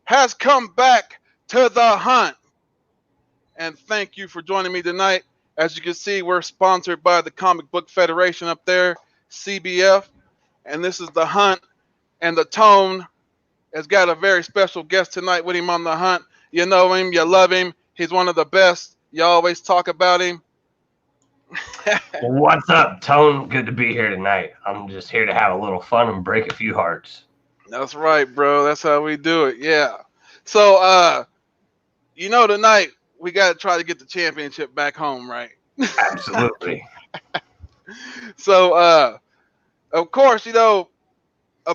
has come back to the hunt. And thank you for joining me tonight. As you can see, we're sponsored by the Comic Book Federation up there, CBF. And this is the hunt. And the Tone has got a very special guest tonight with him on the hunt. You know him, you love him. He's one of the best. You always talk about him. What's up, Tone? Good to be here tonight. I'm just here to have a little fun and break a few hearts. That's right, bro. That's how we do it. Yeah. So, tonight we got to try to get the championship back home, right? Absolutely. So, of course, a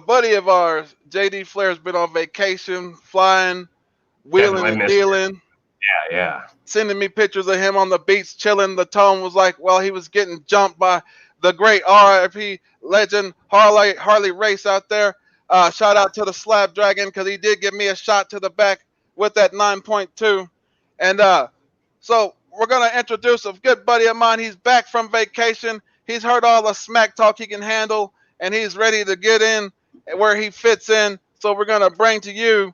buddy of ours, JD Flair's been on vacation, flying, wheeling and dealing. Yeah. Sending me pictures of him on the beach chilling. The Tone was like, well, he was getting jumped by the great RIP legend Harley Race out there. Shout out to the Slab Dragon because he did give me a shot to the back with that 9.2. And so we're going to introduce a good buddy of mine. He's back from vacation. He's heard all the smack talk he can handle, and he's ready to get in where he fits in. So we're going to bring to you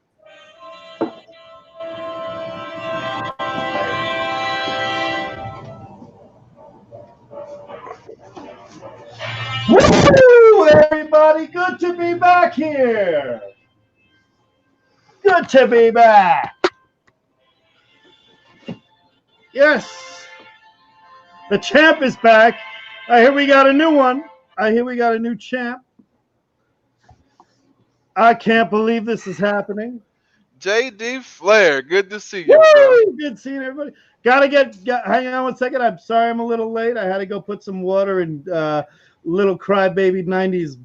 Woo! Everybody, good to be back here. Good to be back. Yes, the champ is back. I hear we got a new one. I hear we got a new champ. I can't believe this is happening. JD Flair. Good to see you, bro. Good seeing everybody. Hang on 1 second. I'm sorry I'm a little late. I had to go put some water in little crybaby 90s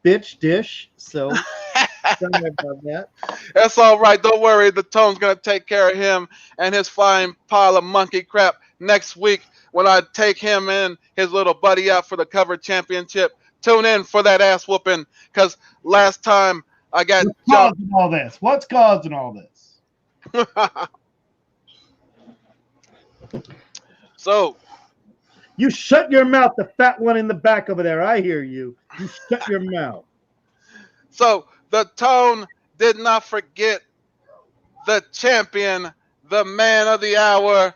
bitch dish. So sorry about that. That's all right. Don't worry. The Tone's going to take care of him and his flying pile of monkey crap next week when I take him and his little buddy out for the cover championship. Tune in for that ass whooping because last time I got What's causing all this? So you shut your mouth, the fat one in the back over there. I hear you. You shut your mouth. So the Tone did not forget the champion, the man of the hour.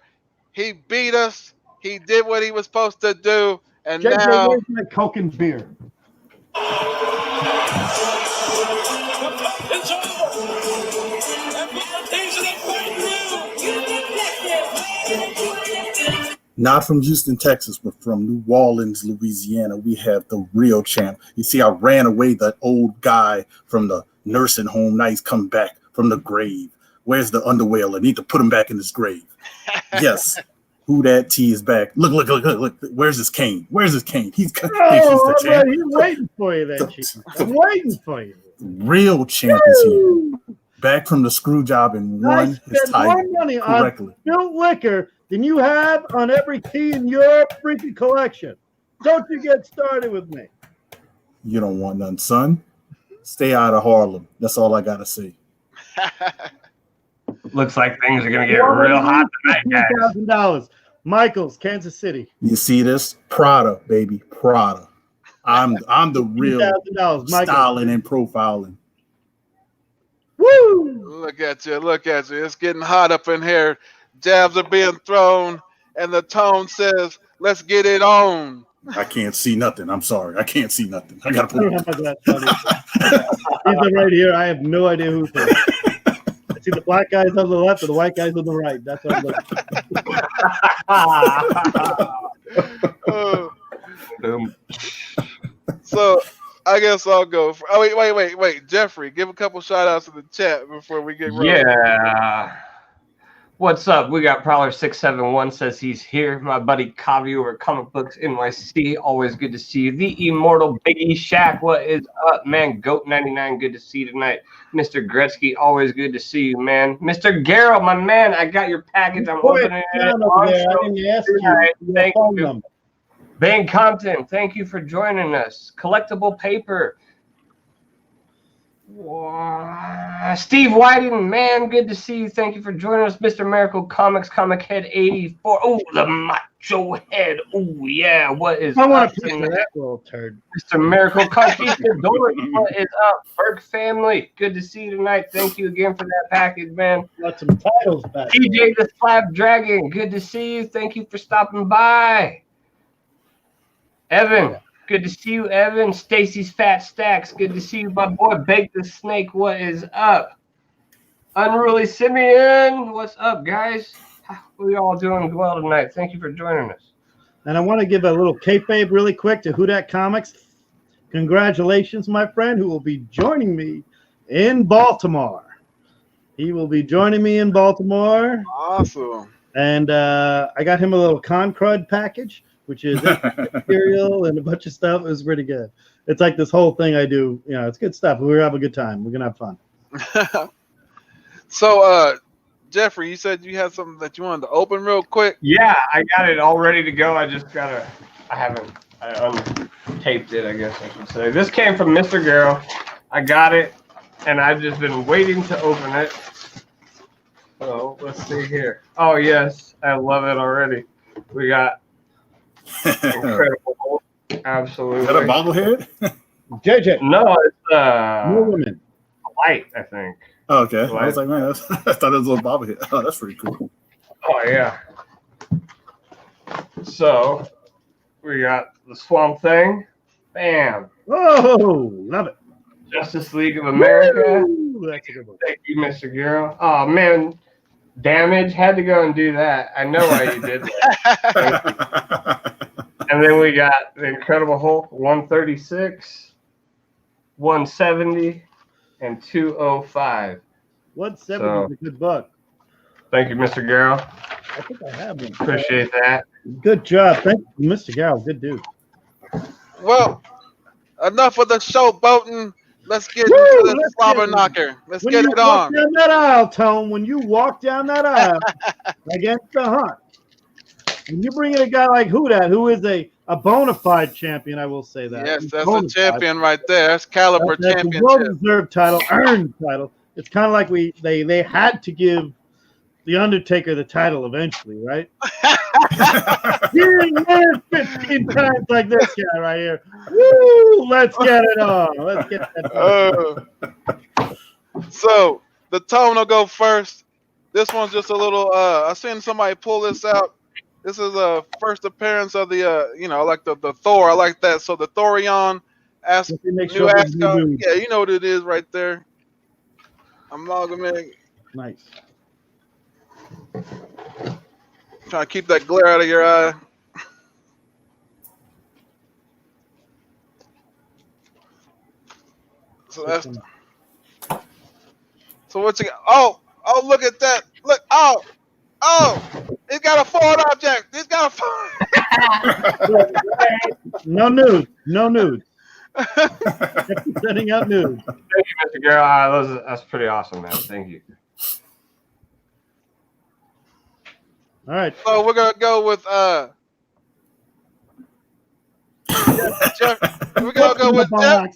He beat us. He did what he was supposed to do. And now where's my Coke and beer? Not from Houston, Texas, but from New Orleans, Louisiana. We have the real champ. You see, I ran away that old guy from the nursing home. Now he's come back from the grave. Where's the underwear? I need to put him back in his grave. Yes. WhoDat T is back. Look. Where's his cane? He's the champ. He's waiting for you, I'm waiting for you. Real champ is here. Back from the screw job and won his title more money correctly. On built liquor than you have on every key in your freaking collection. Don't you get started with me. You don't want none, son. Stay out of Harlem. That's all I got to say. Looks like things are going to get real hot tonight, guys. $2,000. Michael's, Kansas City. You see this? Prada, baby. Prada. I'm the real styling and profiling. Woo! Look at you. It's getting hot up in here. Jabs are being thrown, and the Tone says, let's get it on. I can't see nothing. I'm sorry. I can't see nothing. I got to put it. These are right here. I have no idea who's there. I see the black guys on the left and the white guys on the right. That's what I'm looking for. So I guess I'll go. Wait. Jeffrey, give a couple shout outs to the chat before we get rolling. Yeah. What's up? We got Prowler671 says he's here. My buddy Kavi over at Comic Books NYC. Always good to see you. The Immortal Biggie Shaq. What is up, man? Goat99, good to see you tonight. Mr. Gretzky, always good to see you, man. Mr. Garrett, my man, I got your package. I'm opening it. Thank you. Van Compton, thank you for joining us. Collectible paper. Steve Whiting, man, good to see you. Thank you for joining us. Mr. Miracle Comics, Comic Head 84. Oh, the Macho Nacho Head. Oh yeah, what is I want up a piece of tonight? that little turd. Mr. Miracle Conquistador, what is up? Berg family, good to see you tonight. Thank you again for that package, man. Got some titles back. TJ the Slab Dragon, good to see you. Thank you for stopping by. Evan, good to see you, Evan. Stacy's Fat Stacks, good to see you. My boy Bake the Snake, what is up? Unruly Simeon, what's up, guys? We all doing well tonight. Thank you for joining us. And I want to give a little kayfabe really quick to WhoDat Comics. Congratulations, my friend, who will be joining me in Baltimore. He will be joining me in Baltimore. Awesome. And I got him a little con crud package, which is material and a bunch of stuff. It was pretty good. It's like this whole thing I do. You know, it's good stuff. We're having a good time. We're going to have fun. So, Jeffrey, you said you had something that you wanted to open real quick. Yeah, I got it all ready to go. I untaped it, I guess I should say. This came from Mr. Garrow. I got it, and I've just been waiting to open it. So let's see here. Oh yes, I love it already. We got Incredible Hulk. Absolutely. Is that a bobblehead? JJ. No, it's More women. light, I think. Oh, okay. I was like, man, I thought it was a little bobblehead. Oh, that's pretty cool. Oh yeah. So we got the Swamp Thing. Bam. Oh, love it. Justice League of America. Woo, that's a good one. Thank you, Mr. Garrow. Oh man, Damage had to go and do that. I know why you did that. And then we got the Incredible Hulk 136, 170, and 205. 170 is a good book. Thank you, Mr. Garrow. I think I have one. Appreciate that. Good job. Thank you, Mr. Garrow. Good dude. Well, enough of the showboating. Let's get Woo, into the let's slobber get it. knocker. Let's When get you it walk on. down that aisle, Tone, when you walk down that aisle against the Hunt, and you bring in a guy like WhoDat, who is a bona fide champion, I will say that. Yes, He's that's bona a champion right fide. there. That's caliber That's a championship. well-deserved title, earned title. It's kind of like they had to give the Undertaker the title eventually, right? Here, 15 times like this guy right here. Woo! Let's get it on. Let's get that. So the Tone will go first. This one's just a little. I seen somebody pull this out. This is a first appearance of the. Like the Thor. I like that. So the Thorion. Let me make New sure we Ascot. do. Yeah, you know what it is right there. Amalgamate. Nice. Trying to keep that glare out of your eye. So that's. So what you got? Oh, look at that. Look. Oh. It's got a foreign object. It's got a foreign. No nudes. No nudes. Sending out nudes. Thank you, Mr. Garrow. That's pretty awesome, man. Thank you. All right. So we're gonna go with Jeff. We're gonna go with Jeff.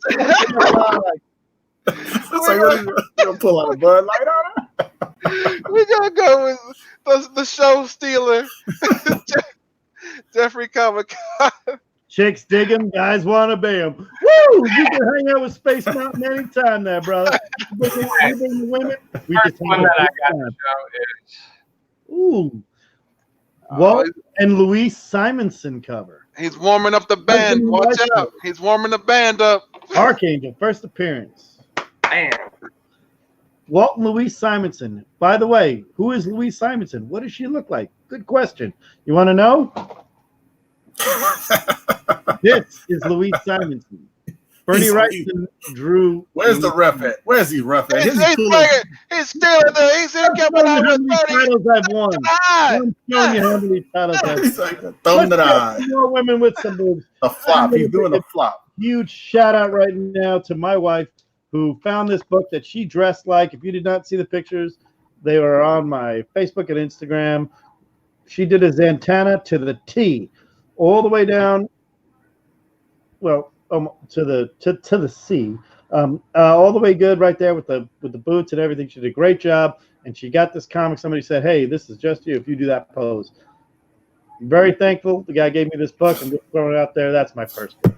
It's like, what are you gonna pull out a Bud Light on it? We're gonna go with the show stealer, Jeffrey Komikhan. Chicks dig him, guys want to be him. Woo! You can hang out with Space Mountain anytime there, brother. You bring the women. We First just one have a that I good got time. to show is Ooh. Walt and Louise Simonson cover. He's warming up the band. Watch out. He's warming the band up. Archangel, first appearance. bam. Walt and Louise Simonson. By the way, who is Louise Simonson? What does she look like? Good question. You want to know? This is Louise Simonson. Bernie Wrightson drew. Where's the ref at? Where's he rough at? He's stealing the. He's coming out How with many 30. titles I've won? I'm showing you how many titles I've won. He's like throwing it eye. More women with some boobs. A flop. He's doing a flop. Huge shout out right now to my wife who found this book that she dressed like. If you did not see the pictures, they were on my Facebook and Instagram. She did a Zantana to the T, all the way down. Well, to the C, all the way good right there with the boots and everything. She did a great job, and she got this comic. Somebody said, "Hey, this is just you if you do that pose." I'm very thankful. The guy gave me this book. I'm just throwing it out there. That's my first book.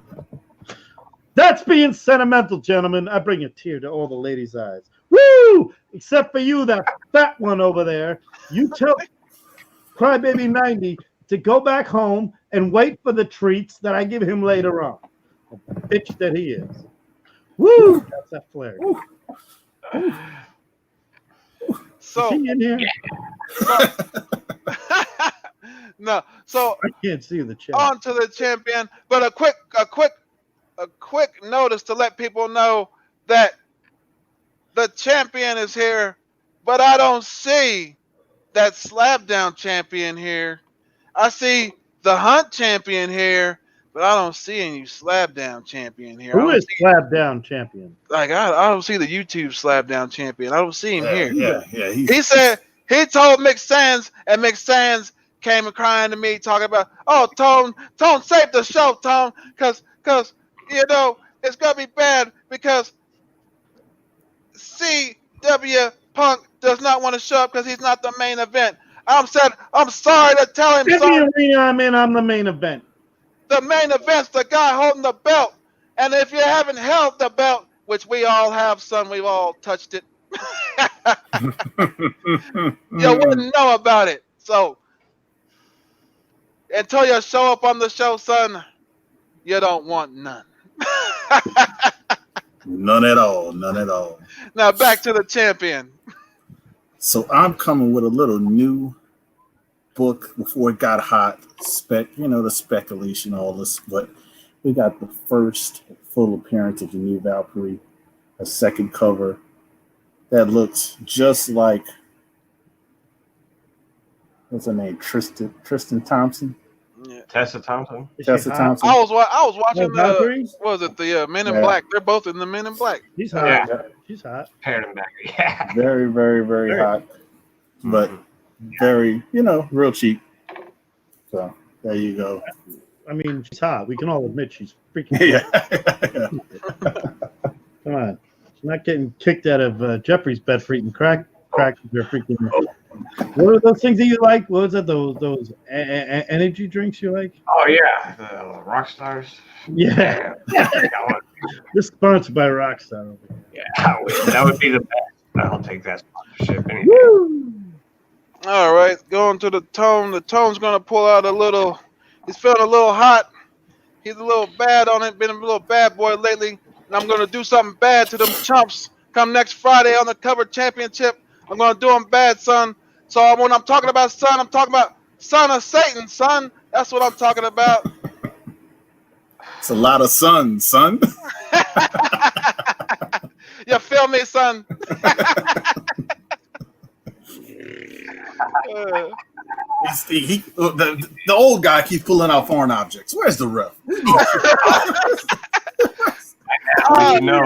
That's being sentimental, gentlemen. I bring a tear to all the ladies' eyes. Woo! Except for you, that fat one over there. You tell Crybaby 90 to go back home and wait for the treats that I give him later on. The bitch that he is. Woo! That's that flare. So is he in here? no, so I can't see the chat. on to the champion. But a quick notice to let people know that the champion is here, but I don't see that slab down champion here. I see the hunt champion here, but I don't see any slab down champion here. Who is slab down champion? Like I don't see the YouTube slab down champion. I don't see him here. Yeah. He said he told Mick Sands, and Mick Sands came and crying to me, talking about, "Oh, Tone, save the show, Tone, cause you know it's gonna be bad because CW Punk does not want to show up because he's not the main event." I'm sorry to tell him. Give me arena I'm in. I'm the main event. The main event's the guy holding the belt, and if you haven't held the belt, which we all have, son, we've all touched it. You wouldn't know about it. So until you show up on the show, son, you don't want none. None at all. Now back to the champion. So I'm coming with a little new book before it got hot. The speculation, all this, but we got the first full appearance of the new Valkyrie, a second cover that looks just like, what's her name? Tristan Thompson. Yeah. Tessa Thompson. Tessa Thompson. I was watching Valkyrie? what was it, the Men in Black? They're both in the Men in Black. She's hot. Yeah. She's hot. Paired them back. Yeah. Very, very, very hot, but very, real cheap. So there you go. I mean, she's hot. We can all admit she's freaking Yeah. Come on. She's not getting kicked out of Jeffrey's bed for eating crack. They're freaking. What are those things that you like? What was that? Those energy drinks you like? Oh yeah, the rock stars. Yeah. This is sponsored by Rockstar. Yeah, that would be the best. I'll take that sponsorship. Anyway. Woo! All right, going to the Tone. The Tone's gonna pull out a little. He's feeling a little hot. He's a little bad on it. Been a little bad boy lately. And I'm gonna do something bad to them chumps. Come next Friday on the Cover Championship. I'm gonna do them bad, son. So when I'm talking about son, I'm talking about son of Satan, son. That's what I'm talking about. It's a lot of sun, son. You feel me, son? The old guy keeps pulling out foreign objects. Where's the ref? No.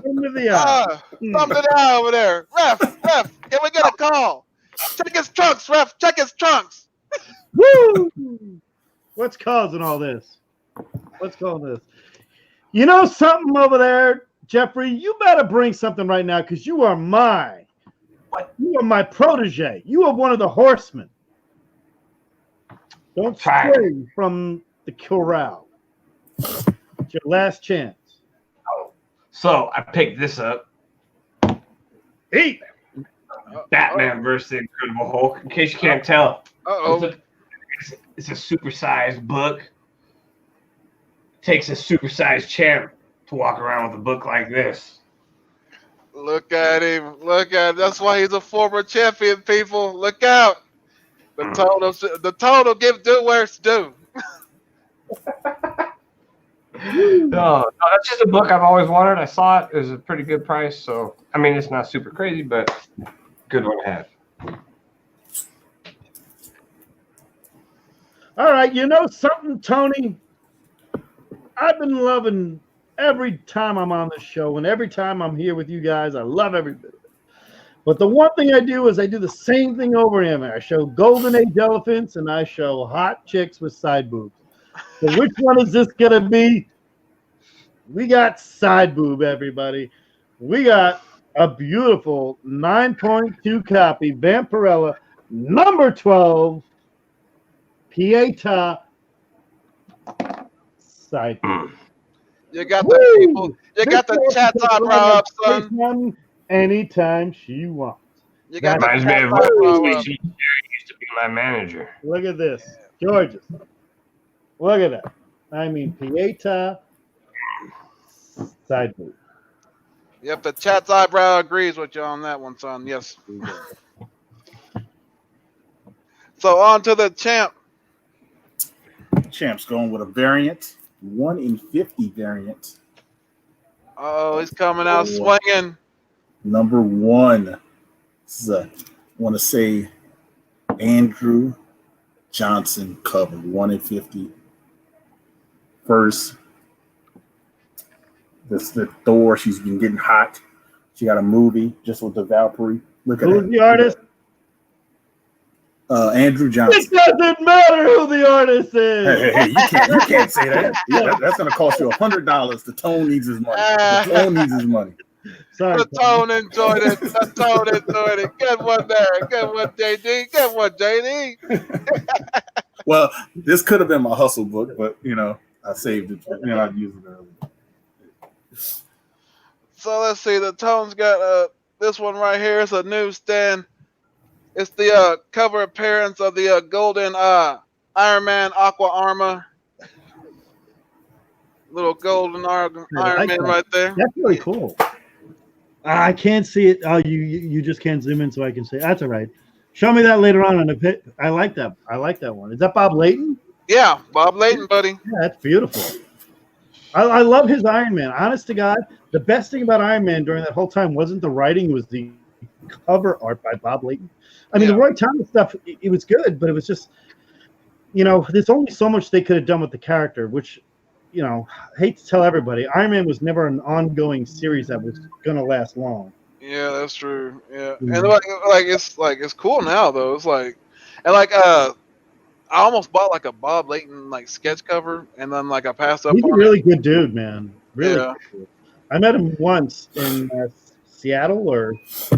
Into the eye. Thumb to the eye over there. Ref, can we get a call? Check his trunks, ref. Check his trunks. Woo! What's causing all this? What's causing this? You know something over there, Jeffrey? You better bring something right now because you are you are my protege. You are one of the horsemen. Don't stray from the corral. It's your last chance. So I picked this up. Hey! Batman versus the Incredible Hulk. In case you can't tell, Uh-oh. it's a supersized book. Takes a supersized champ to walk around with a book like this. Look at him. That's why he's a former champion, people. Look out. The total give due where it's due. No, that's just a book I've always wanted. I saw it. It was a pretty good price. So, I mean, it's not super crazy, but good one to have. All right, you know something, Tony? I've been loving every time I'm on this show and every time I'm here with you guys. I love every bit of it. But the one thing I do is I do the same thing over and over. I show golden age elephants and I show hot chicks with side boobs. So which one is this going to be? We got side boob, everybody. We got a beautiful 9.2 copy Vampirella number 12 Pieta side. You got the people. You got the chat's eyebrow up, son. Anytime she wants. You got the Reminds me chat's of eyebrow up. she used to be my manager. Look at this. Gorgeous. Look at that. I mean, Pieta side boot. Yep, the chat's eyebrow agrees with you on that one, son. Yes. So on to the champ. Champ's going with a variant, 1 in 50 variant. Oh, he's coming out swinging. Number 1. This is I want to say Andrew Johnson cover, 1 in 50. First, this the Thor. She's been getting hot. She got a movie just with the Valkyrie. Look at Who's the artist? Andrew Johnson. It doesn't matter who the artist is. Hey, you can't say that. Yeah, that's going to cost you $100. The Tone needs his money. The Tone needs his money. Sorry, The Tone enjoyed it. The Tone enjoyed it. Good one there. Good one, JayDee. Good one, JayDee. Well, this could have been my hustle book, but I saved it. I used it earlier. So let's see. The Tone's got this one right here. It's a newsstand. It's the cover appearance of the golden Iron Man Aqua Armor. Little golden Iron Man right there. That's really cool. I can't see it. Oh, you just can't zoom in so I can see. That's all right. Show me that later on in the pit. I like that. I like that one. Is that Bob Layton? Yeah, Bob Layton, buddy. Yeah, that's beautiful. I love his Iron Man. Honest to God, the best thing about Iron Man during that whole time wasn't the writing, it was the cover art by Bob Layton. I mean, the Roy Thomas stuff, it was good, but it was just, there's only so much they could have done with the character, which, I hate to tell everybody, Iron Man was never an ongoing series that was going to last long. Yeah, that's true. Yeah, and it's cool now though. It's I almost bought a Bob Layton sketch cover, and then I passed up. He's a really good dude, man. Really. Yeah. Good. I met him once in Seattle or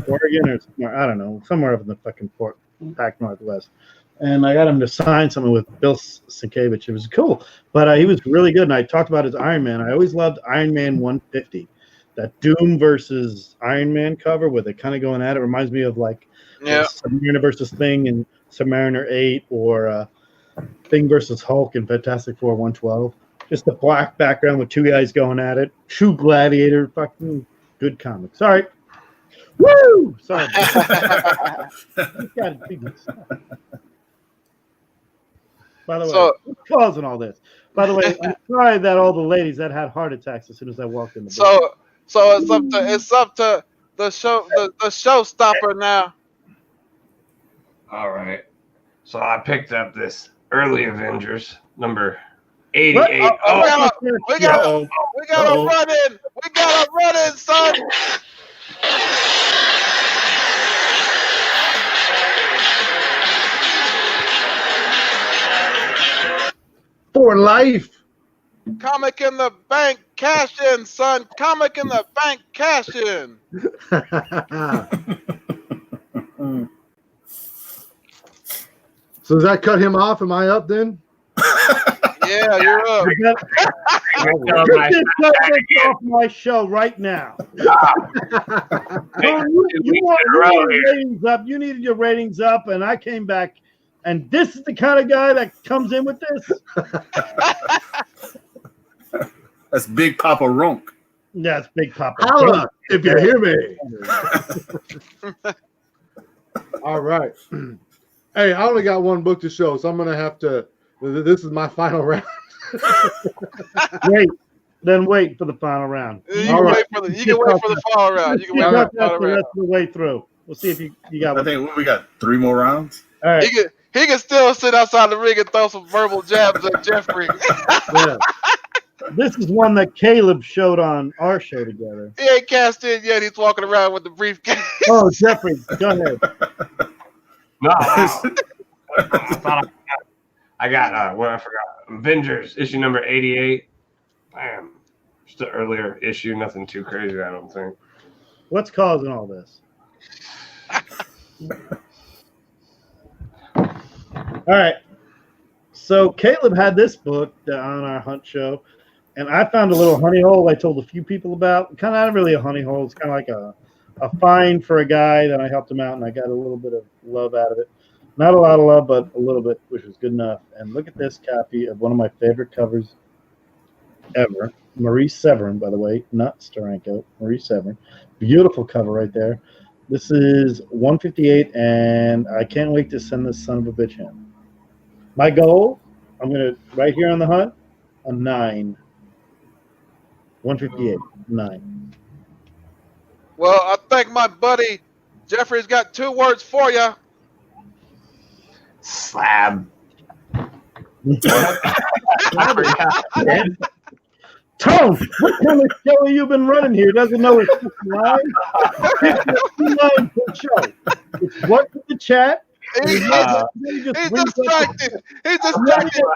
Oregon or somewhere, I don't know, somewhere up in the fucking Pac Northwest. And I got him to sign something with Bill Sienkiewicz. It was cool, but he was really good. And I talked about his Iron Man. I always loved Iron Man 150. That Doom versus Iron Man cover where they're kind of going at it reminds me of Submariner versus Thing and Submariner 8 or Thing versus Hulk in Fantastic Four 112. Just the black background with two guys going at it. True Gladiator. Fucking good comic. Sorry. Woo! Sorry. By the way, what's causing all this? By the way, I'm sorry that all the ladies that had heart attacks as soon as I walked in the building. So it's up to the showstopper now. All right. So I picked up this early Avengers number 88. We got a run in. We got a run in, son. For life. Comic in the bank, cash in, son. Comic in the bank, cash in. So does that cut him off? Am I up then? Yeah, you're up. Get this subject off my show right now. You needed your ratings up, and I came back, and this is the kind of guy that comes in with this. That's Big Papa Runk. That's Big Papa. Holla, if you hear me. All right. Hey, I only got one book to show, so I'm going to have to. This is my final round. Wait for the final round. You can wait for the final round. You can wait for the final round. Rest of the way through. We'll see if you got. I think we got 3 more rounds. All right. He can still sit outside the ring and throw some verbal jabs at Jeffrey. Yeah. This is one that Caleb showed on our show together. He ain't cast in yet. He's walking around with the briefcase. Oh, Jeffrey, go ahead. No, I got what I forgot. Avengers issue number 88. Damn, just an earlier issue. Nothing too crazy, I don't think. What's causing all this? All right. So Caleb had this book on our hunt show, and I found a little honey hole I told a few people about. Kind of not really a honey hole. It's kind of like a find for a guy that I helped him out, and I got a little bit of love out of it. Not a lot of love, but a little bit, which was good enough. And look at this copy of one of my favorite covers ever. Marie Severin, by the way, not Steranko. Marie Severin. Beautiful cover right there. This is 158, and I can't wait to send this son of a bitch in. My goal, I'm going to, right here on the hunt, a 9. 158, 9. Well, I think my buddy Jeffrey's got 2 words for you. Slab. Tone, what kind of show have you been running here? Doesn't know it's line. Line per show. It's what with the chat. He's distracted. He's distracted.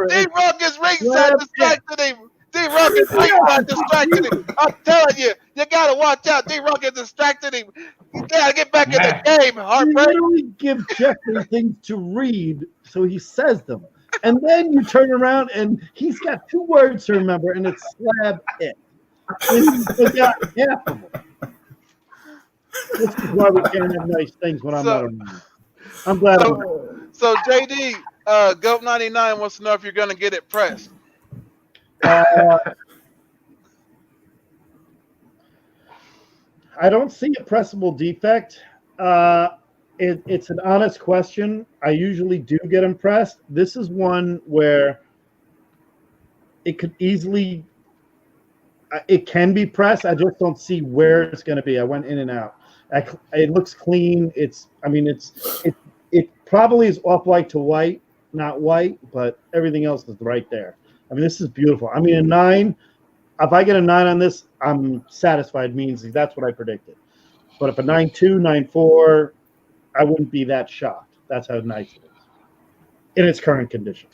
D-Rock is ringside distracted him. D-Rock is ringside distracted him. I'm telling you, you gotta watch out. D-Rock is distracted him. You gotta get back in the game, Heartbreak. You literally give Jeffrey things to read, so he says them. And then you turn around and he's got 2 words to remember, and it's slab it. And he's got half of them. This is why we can't have nice things when I'm not around. I'm glad. So JD, Goat 99 wants to know if you're gonna get it pressed. I don't see a pressable defect. It's an honest question. I usually do get impressed. This is one where it could easily, it can be pressed. I just don't see where it's going to be. I went in and out. It looks clean. It probably is off white to white, not white, but everything else is right there. I mean, this is beautiful. I mean, a 9. If I get a 9 on this, I'm satisfied. Means that's what I predicted. But if a 9.2, 9.4, I wouldn't be that shocked. That's how nice it is in its current condition.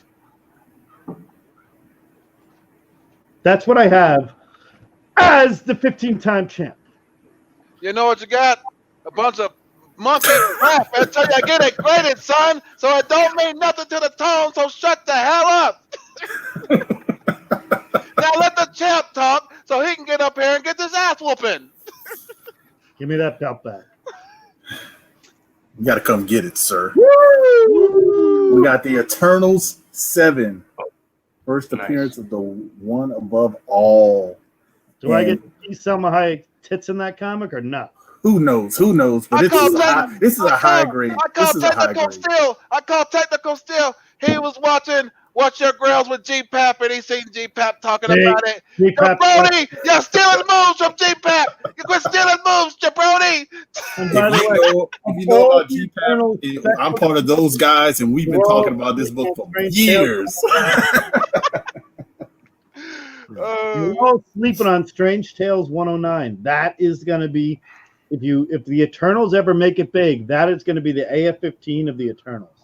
That's what I have as the 15-time champ. You know what you got? A bunch of monkey crap until you get it graded, son. So it don't mean nothing to the tone. So shut the hell up. Now let the champ talk so he can get up here and get this ass whooping. Give me that belt back. You got to come get it, sir. Woo! We got the Eternals 7. First appearance of the one above all. Do I get to see Selma Hayek tits in that comic or not? Who knows? Who knows? But this is a high grade. I call technical still. He was watching Watch Your Grills with G-Pap, and he seen G-Pap talking about it. Jabroni, you're stealing moves from G-Pap. You quit stealing moves, Jabroni. And by the way, if you know about G-Pap, I'm part of those guys, and we've been talking about this book for years. You're all sleeping on Strange Tales 109. That is going to be, if the Eternals ever make it big, that is going to be the AF-15 of the Eternals,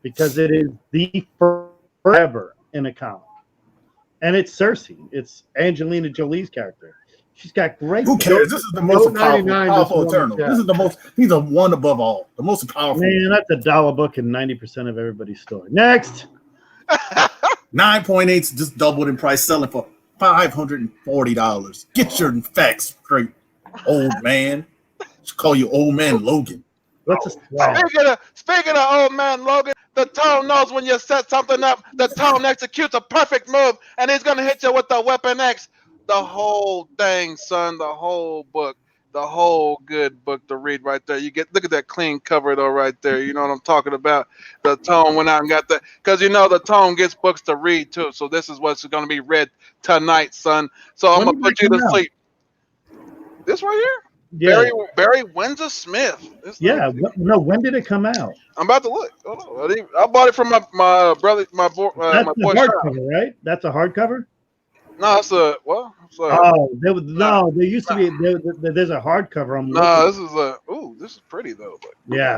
because it is the forever in a comic, and it's Cersei. It's Angelina Jolie's character. She's got great. Who cares? This is the most powerful Eternal. This is the most. He's a one above all. The most powerful. Man, that's a dollar book in 90% of everybody's store. Next. 9.8s just doubled in price, selling for $540. Get your facts straight, old man. Should call you old man Logan. Speaking of old man Logan, the tone knows when you set something up. The tone executes a perfect move, and he's gonna hit you with the Weapon X. The whole thing, son. The whole book. The whole good book to read right there. Look at that clean cover though right there. You know what I'm talking about? The tone went out and got that, because you know the tone gets books to read too. So this is what's going to be read tonight, son. So I'm gonna put you to sleep. This right here, Yeah. Barry Windsor Smith. When did it come out? I'm about to look. Hold on. I bought it from my brother, my boy. That's my a boy hardcover, right? That's a hardcover. No, it's a well. There used to be. There's a hardcover. This is pretty though. But, yeah.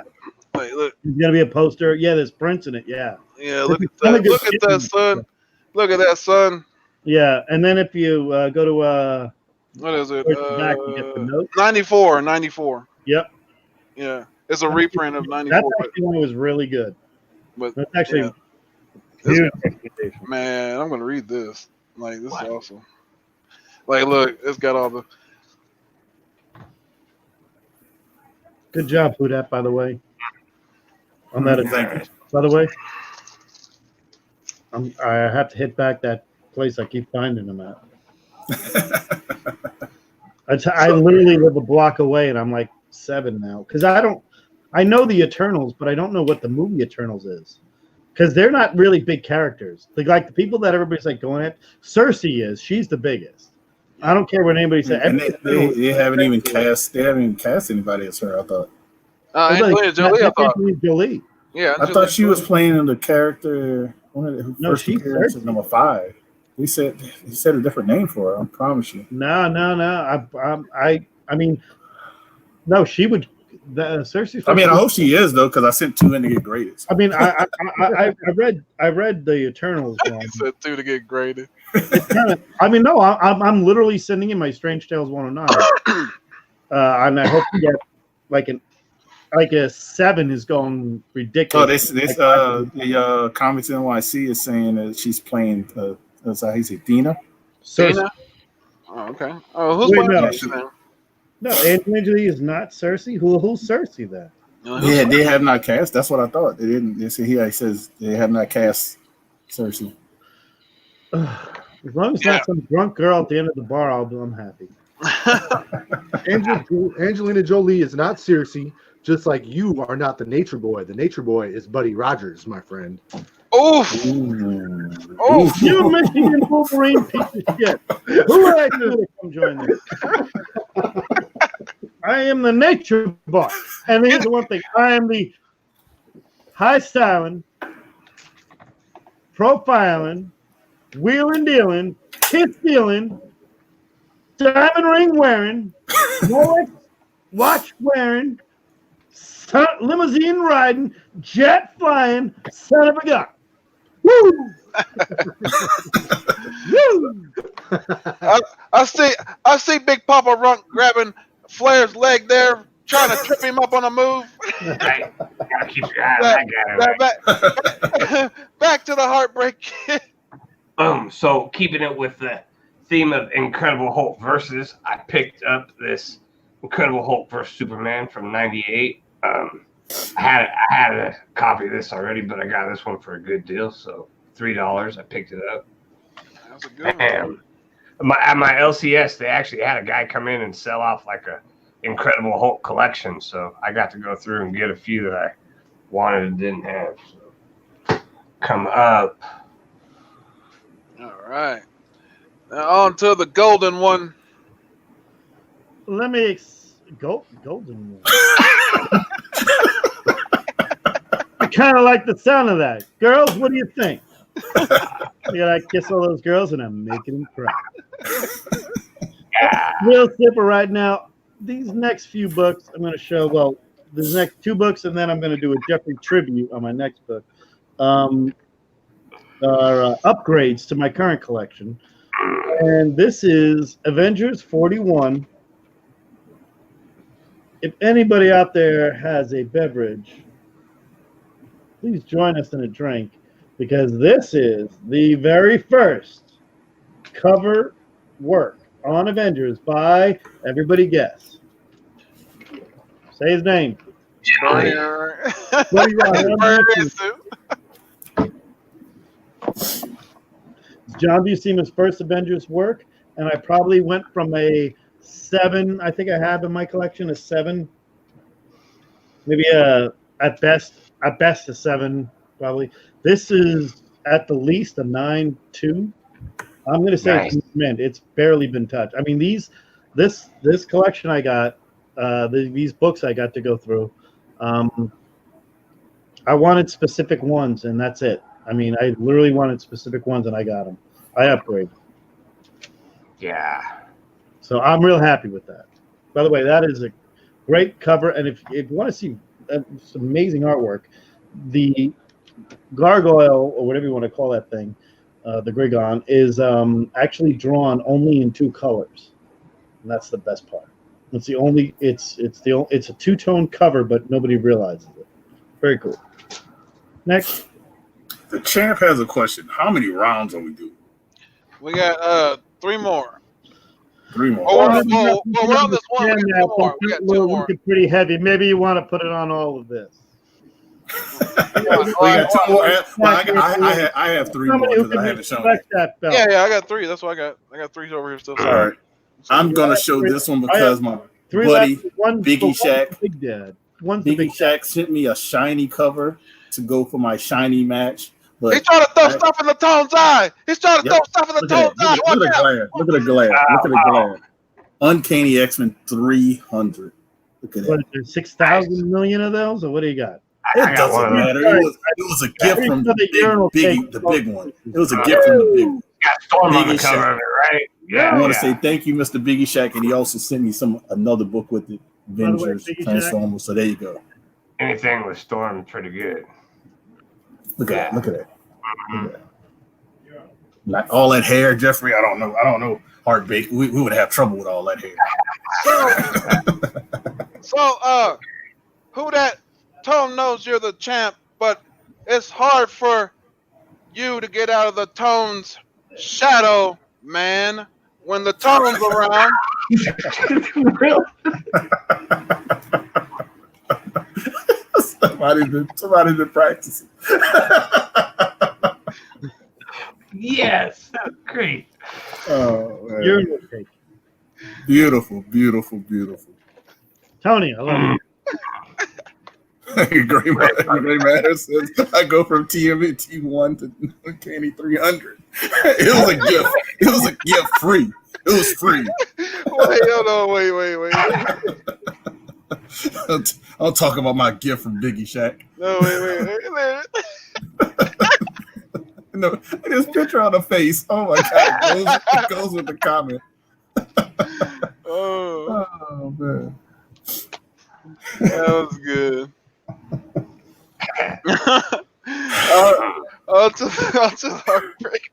Wait, look. It's gonna be a poster. Yeah, there's prints in it. Yeah. Yeah, look at that. Look at that, son. Look at that, son. Yeah, and then if you go to what is it? back, you get the note. 94. Yep. Yeah, it's a reprint of 94. That actually one was really good. But That's actually Huge recommendation. Man, I'm gonna read this. Like, this is awesome. Like, look, it's got all the. Good job, WhoDat, by the way. On that, Thank you. by the way, I have to hit back that place I keep finding them at. I literally live a block away, and I'm like 7 now because I know the Eternals, but I don't know what the movie Eternals is because they're not really big characters. Like the people that everybody's like going at, Cersei is. She's the biggest. I don't care what anybody says. And they haven't even cast. They haven't even cast anybody as her. I thought. Angelina Jolie, I thought. Angelina Jolie. Yeah, I thought she was playing the character. Who No, first she's appearance is Cersei. number 5. He said a different name for her. I promise you. No. I mean, no. She would. Cersei. I mean, I hope she is though, because I sent 2 in to get graded. I mean, I read the Eternals one. He said 2 to get graded. I mean, no, I'm literally sending in my Strange Tales 109, and I hope to get like a 7 is going ridiculous. Oh, the Comics NYC is saying that she's playing. That's how he say Dina. Dina? Oh, okay. Oh, who's Wait, playing no. Cersei then? No, Angelina Jolie is not Cersei. Who's Cersei then? Yeah, they have not cast. That's what I thought. They didn't. They say here. He says they have not cast Cersei. As long as it's not some drunk girl at the end of the bar, I'm happy. Angelina Jolie is not Cersei, just like you are not the Nature Boy. The Nature Boy is Buddy Rogers, my friend. Oof! Oh, You Michigan Wolverine piece of shit. Who would I do to come join me? I am the Nature Boy. And here's the one thing. I am the high styling, profiling, wheeling dealing, kiss stealing, diamond ring wearing, Rolex watch wearing, limousine riding, jet flying, son of a gun. Woo! Woo! I see Big Papa Runt grabbing Flair's leg there, trying to trip him up on a move. Right. Gotta keep your eye on that guy. Right? Back to the Heartbreak Kid. Boom. So keeping it with the theme of Incredible Hulk versus, I picked up this Incredible Hulk versus Superman from '98. I had a copy of this already, but I got this one for a good deal, so $3. I picked it up. That was a good one. And at my LCS, they actually had a guy come in and sell off like a Incredible Hulk collection, so I got to go through and get a few that I wanted and didn't have. So come up. All right. Now on to the golden one. Let me golden one. I kind of like the sound of that. Girls, what do you think? I kiss all those girls and I'm making them cry. Real simple right now. These next few books I'm going to show, well, the next 2 books, and then I'm going to do a Jeffrey tribute on my next book, are upgrades to my current collection. And this is Avengers 41. If anybody out there has a beverage, please join us in a drink, because this is the very first cover work on Avengers by, everybody guess. Say his name. Johnny John Buscema's first Avengers work, and I probably went from a 7, I think I have in my collection a 7, maybe at best a 7 probably. This is at the least a 9.2. I'm gonna say Nice. it's barely been touched. I mean, this collection I got, these books I got to go through. I wanted specific ones, and that's it. I mean, I literally wanted specific ones, and I got them. I upgraded. Yeah. So I'm real happy with that. By the way, that is a great cover, and if you want to see some amazing artwork, the gargoyle, or whatever you want to call that thing, the Grigon, is actually drawn only in 2 colors, and that's the best part. It's the only. It's a 2-tone cover, but nobody realizes it. Very cool. Next. The champ has a question. How many rounds are we doing? We got 3 more. 3 more. Oh, Alright. well, we're on this one. We got 2 more. We got 2 We'll more. make it pretty heavy. Maybe you want to put it on all of this. We got 2 more. Well, I have 3 more Somebody who because I can haven't shown respect it. that belt. Yeah, I got 3. That's what I got. I got 3 over here still. All right. I'm gonna show this one because my buddy Biggie Shack, Big Dad. One's the Biggie Big Shack sent me a shiny cover to go for my shiny match. But He's trying to throw stuff in the Tone's eye. He's trying to throw stuff in the look at Tone's that. eye. Look at the glare. Look at the glare. Look at the glare. Uncanny X-Men 300. Look at What that. is there, 6,000 million of those, or what do you got? I It got one doesn't of matter. those. It was a gift from the urinal big cake. one. It was a gift from the big one. Got Storm on the Biggie cover Shack. of it, right? Yeah. I want to say thank you, Mr. Biggie Shack, and he also sent me another book with it, Avengers, Biggie Shack. Transformers. So there you go. Anything with Storm, pretty good. Look at that. Look at that. Look at that. Like all that hair, Jeffrey. I don't know. Heartbreak. We would have trouble with all that hair. So, who that Tone knows you're the champ, but it's hard for you to get out of the Tone's shadow, man. When the Tone's around, somebody's been practicing. Yes, that's great. Oh, man. Urinal cake. Beautiful, beautiful, beautiful. Tony, I love you. Gray Matter says I go from TMT 1 to Uncanny 300. It was a gift. It was a gift free. It was free. wait, hold on, wait. I'll talk about my gift from Biggie Shack. No, wait. No, this picture on the face. Oh my god, it goes with the comment. Oh, man, that was good. I'll just heartbreak.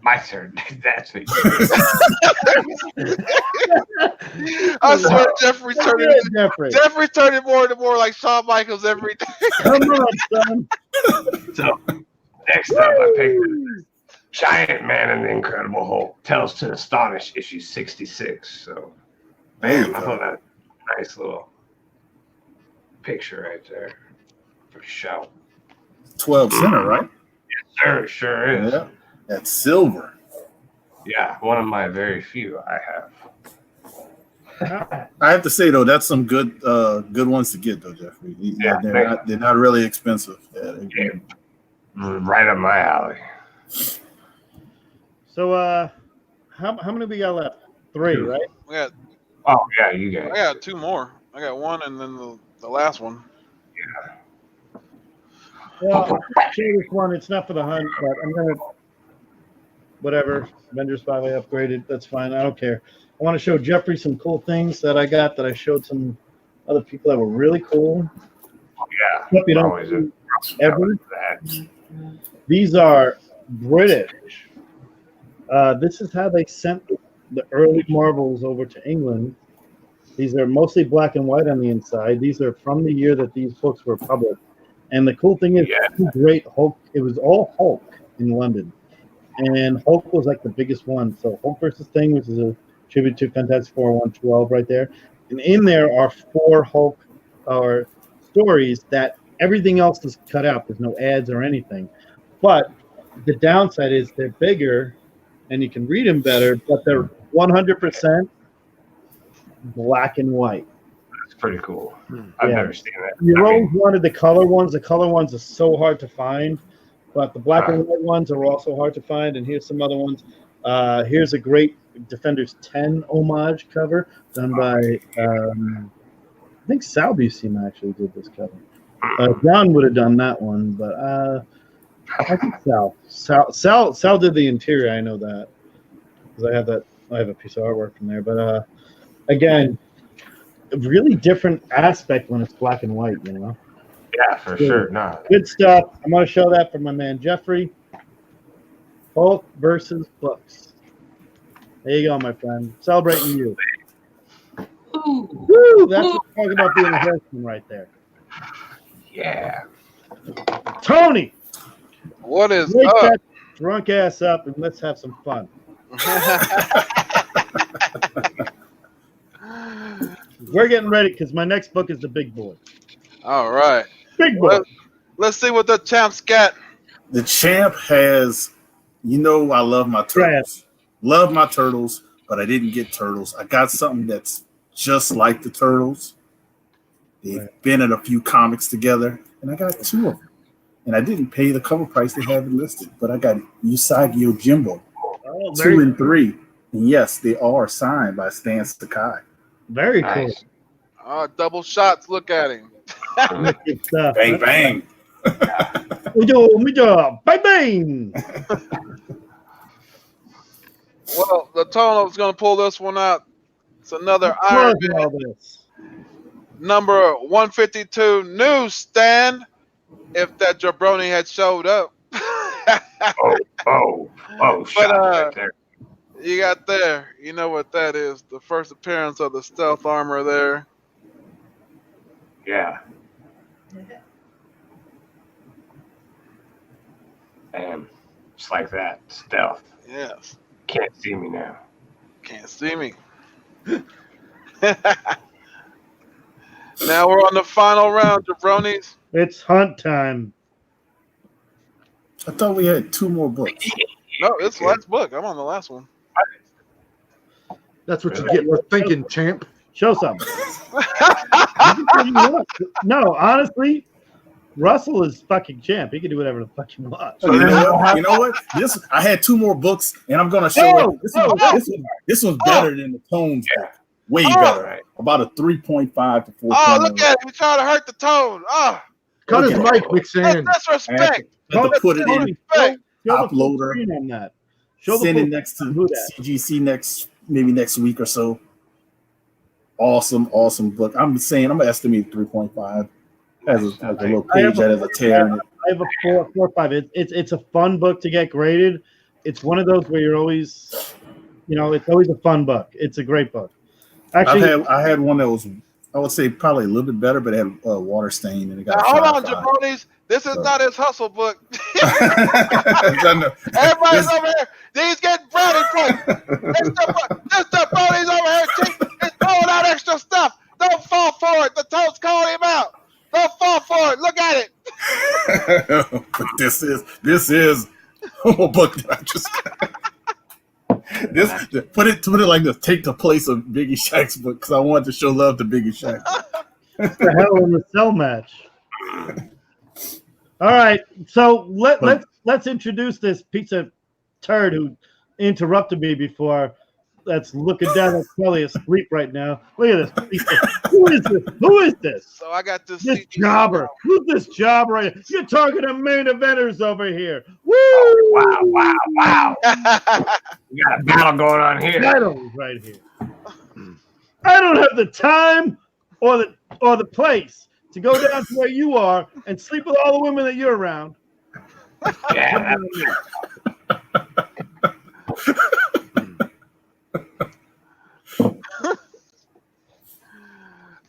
My turn. That's me. I swear, Jeffrey's turning. Jeffrey. Jeffrey's turning more and more like Shawn Michaels every day. Come on, son. So next up, I picked Giant Man and the Incredible Hulk. Tales to Astonish, issue 66. So, man, I thought that nice little picture right there for show. 12 center, right? Yes, sir, sure is. Yeah, that's silver. Yeah, one of my very few I have. I have to say though, that's some good ones to get though, Jeffrey. Yeah, they're not really expensive. Yeah, right up my alley. So, how many we got left? 3, right? Oh yeah, you guys. I got 2 more. I got 1 and then the last one. Well, I'll show this one. It's not for the hunt, but I'm gonna whatever. Avengers 5 I upgraded. That's fine. I don't care. I want to show Jeffrey some cool things that I got that I showed some other people that were really cool. Yeah. Hope you don't Always see ever. that. These are British. This is how they sent the early Marvels over to England. These are mostly black and white on the inside. These are from the year that these books were published. And the cool thing is, great Hulk. It was all Hulk in London, and Hulk was like the biggest one. So Hulk versus Thing, which is a tribute to Fantastic Four 112 right there. And in there are 4 Hulk or stories that everything else is cut out. There's no ads or anything. But the downside is they're bigger, and you can read them better. But they're 100% black and white. That's pretty cool. I've never seen that. You always wanted the color ones. The color ones are so hard to find, but the black and white ones are also hard to find. And here's some other ones. Here's a great Defenders 10 homage cover done by, I think Sal Buscema actually did this cover. John would have done that one, but I think Sal did the interior. I know that because I have that. I have a piece of artwork from there. But again, a really different aspect when it's black and white. You know. Yeah, for sure. No. Good stuff. I'm going to show that for my man Jeffrey. Hulk versus books. There you go, my friend. Celebrating you. Ooh. Woo! That's what we're talking about being a horseman right there. Yeah. Tony, What is wake up? that drunk ass up and let's have some fun. We're getting ready because my next book is the big boy. All right. Big boy. Let's see what the champ's got. The champ has, I love my turtles. Love my turtles, but I didn't get turtles. I got something that's just like the turtles. They've been in a few comics together, and I got 2 of them. And I didn't pay the cover price they have it listed, but I got Usagi Yojimbo, 2 and 3. And yes, they are signed by Stan Sakai. Very Nice. cool. Double shots. Look at him. Good stuff. Bang, bang. We do, bang, bang. Well, the Tono is going to pull this one out. It's another Iron Man All this. number 152 newsstand. If that jabroni had showed up. Shot right there. You got there. You know what that is. The first appearance of the stealth armor there. Yeah. And just like that, stealth. Yes. Can't see me now. Can't see me. Now we're on the final round, jabronis. It's hunt time. I thought we had 2 more books. No, it's the last book. I'm on the last one. That's what you get for thinking, champ. Show something. No, honestly, Russell is fucking champ. He can do whatever the fuck he wants. You know what? I had 2 more books, and I'm gonna show it. This one's better than the Tones book. Way better. Right. About a 3.5 to 4. Oh, look at him. He's trying to hurt the tone. Oh, Cut his mic, Big that's Sam. disrespect. I have to put it in Respect. Show the full uploader. screen on that. Show the Send it full next to WhoDat. CGC maybe next week or so. Awesome book. I'm saying I'm gonna estimate 3.5. Has a little page that has a tear in it. I have a 4 or 5. It's a fun book to get graded. It's one of those where you're always, it's always a fun book. It's a great book. Actually, I had one that was, I would say, probably a little bit better, but it had water stain and it got. Now, hold on, jabronis. This is not his hustle book. Everybody's over here. He's getting brownie points. This jabroni's over here. He's throwing out extra stuff. Don't fall for it. The Toad's calling him out. Don't fall for it. Look at it. But this is a book that I just got. Put it like this. Take the place of Biggie Shaq's book because I wanted to show love to Biggie Shaq. the hell in the cell match. All right, so let's introduce this piece of turd who interrupted me before. That's looking down at Kelly asleep right now. Look at this. Who is this? Who is this? So I got this. This jobber. Who's this jobber right here? You're talking to main eventers over here. Woo! Wow. We got a battle going on here. Titles right here. I don't have the time or the place to go down to where you are and sleep with all the women that you're around. Yeah.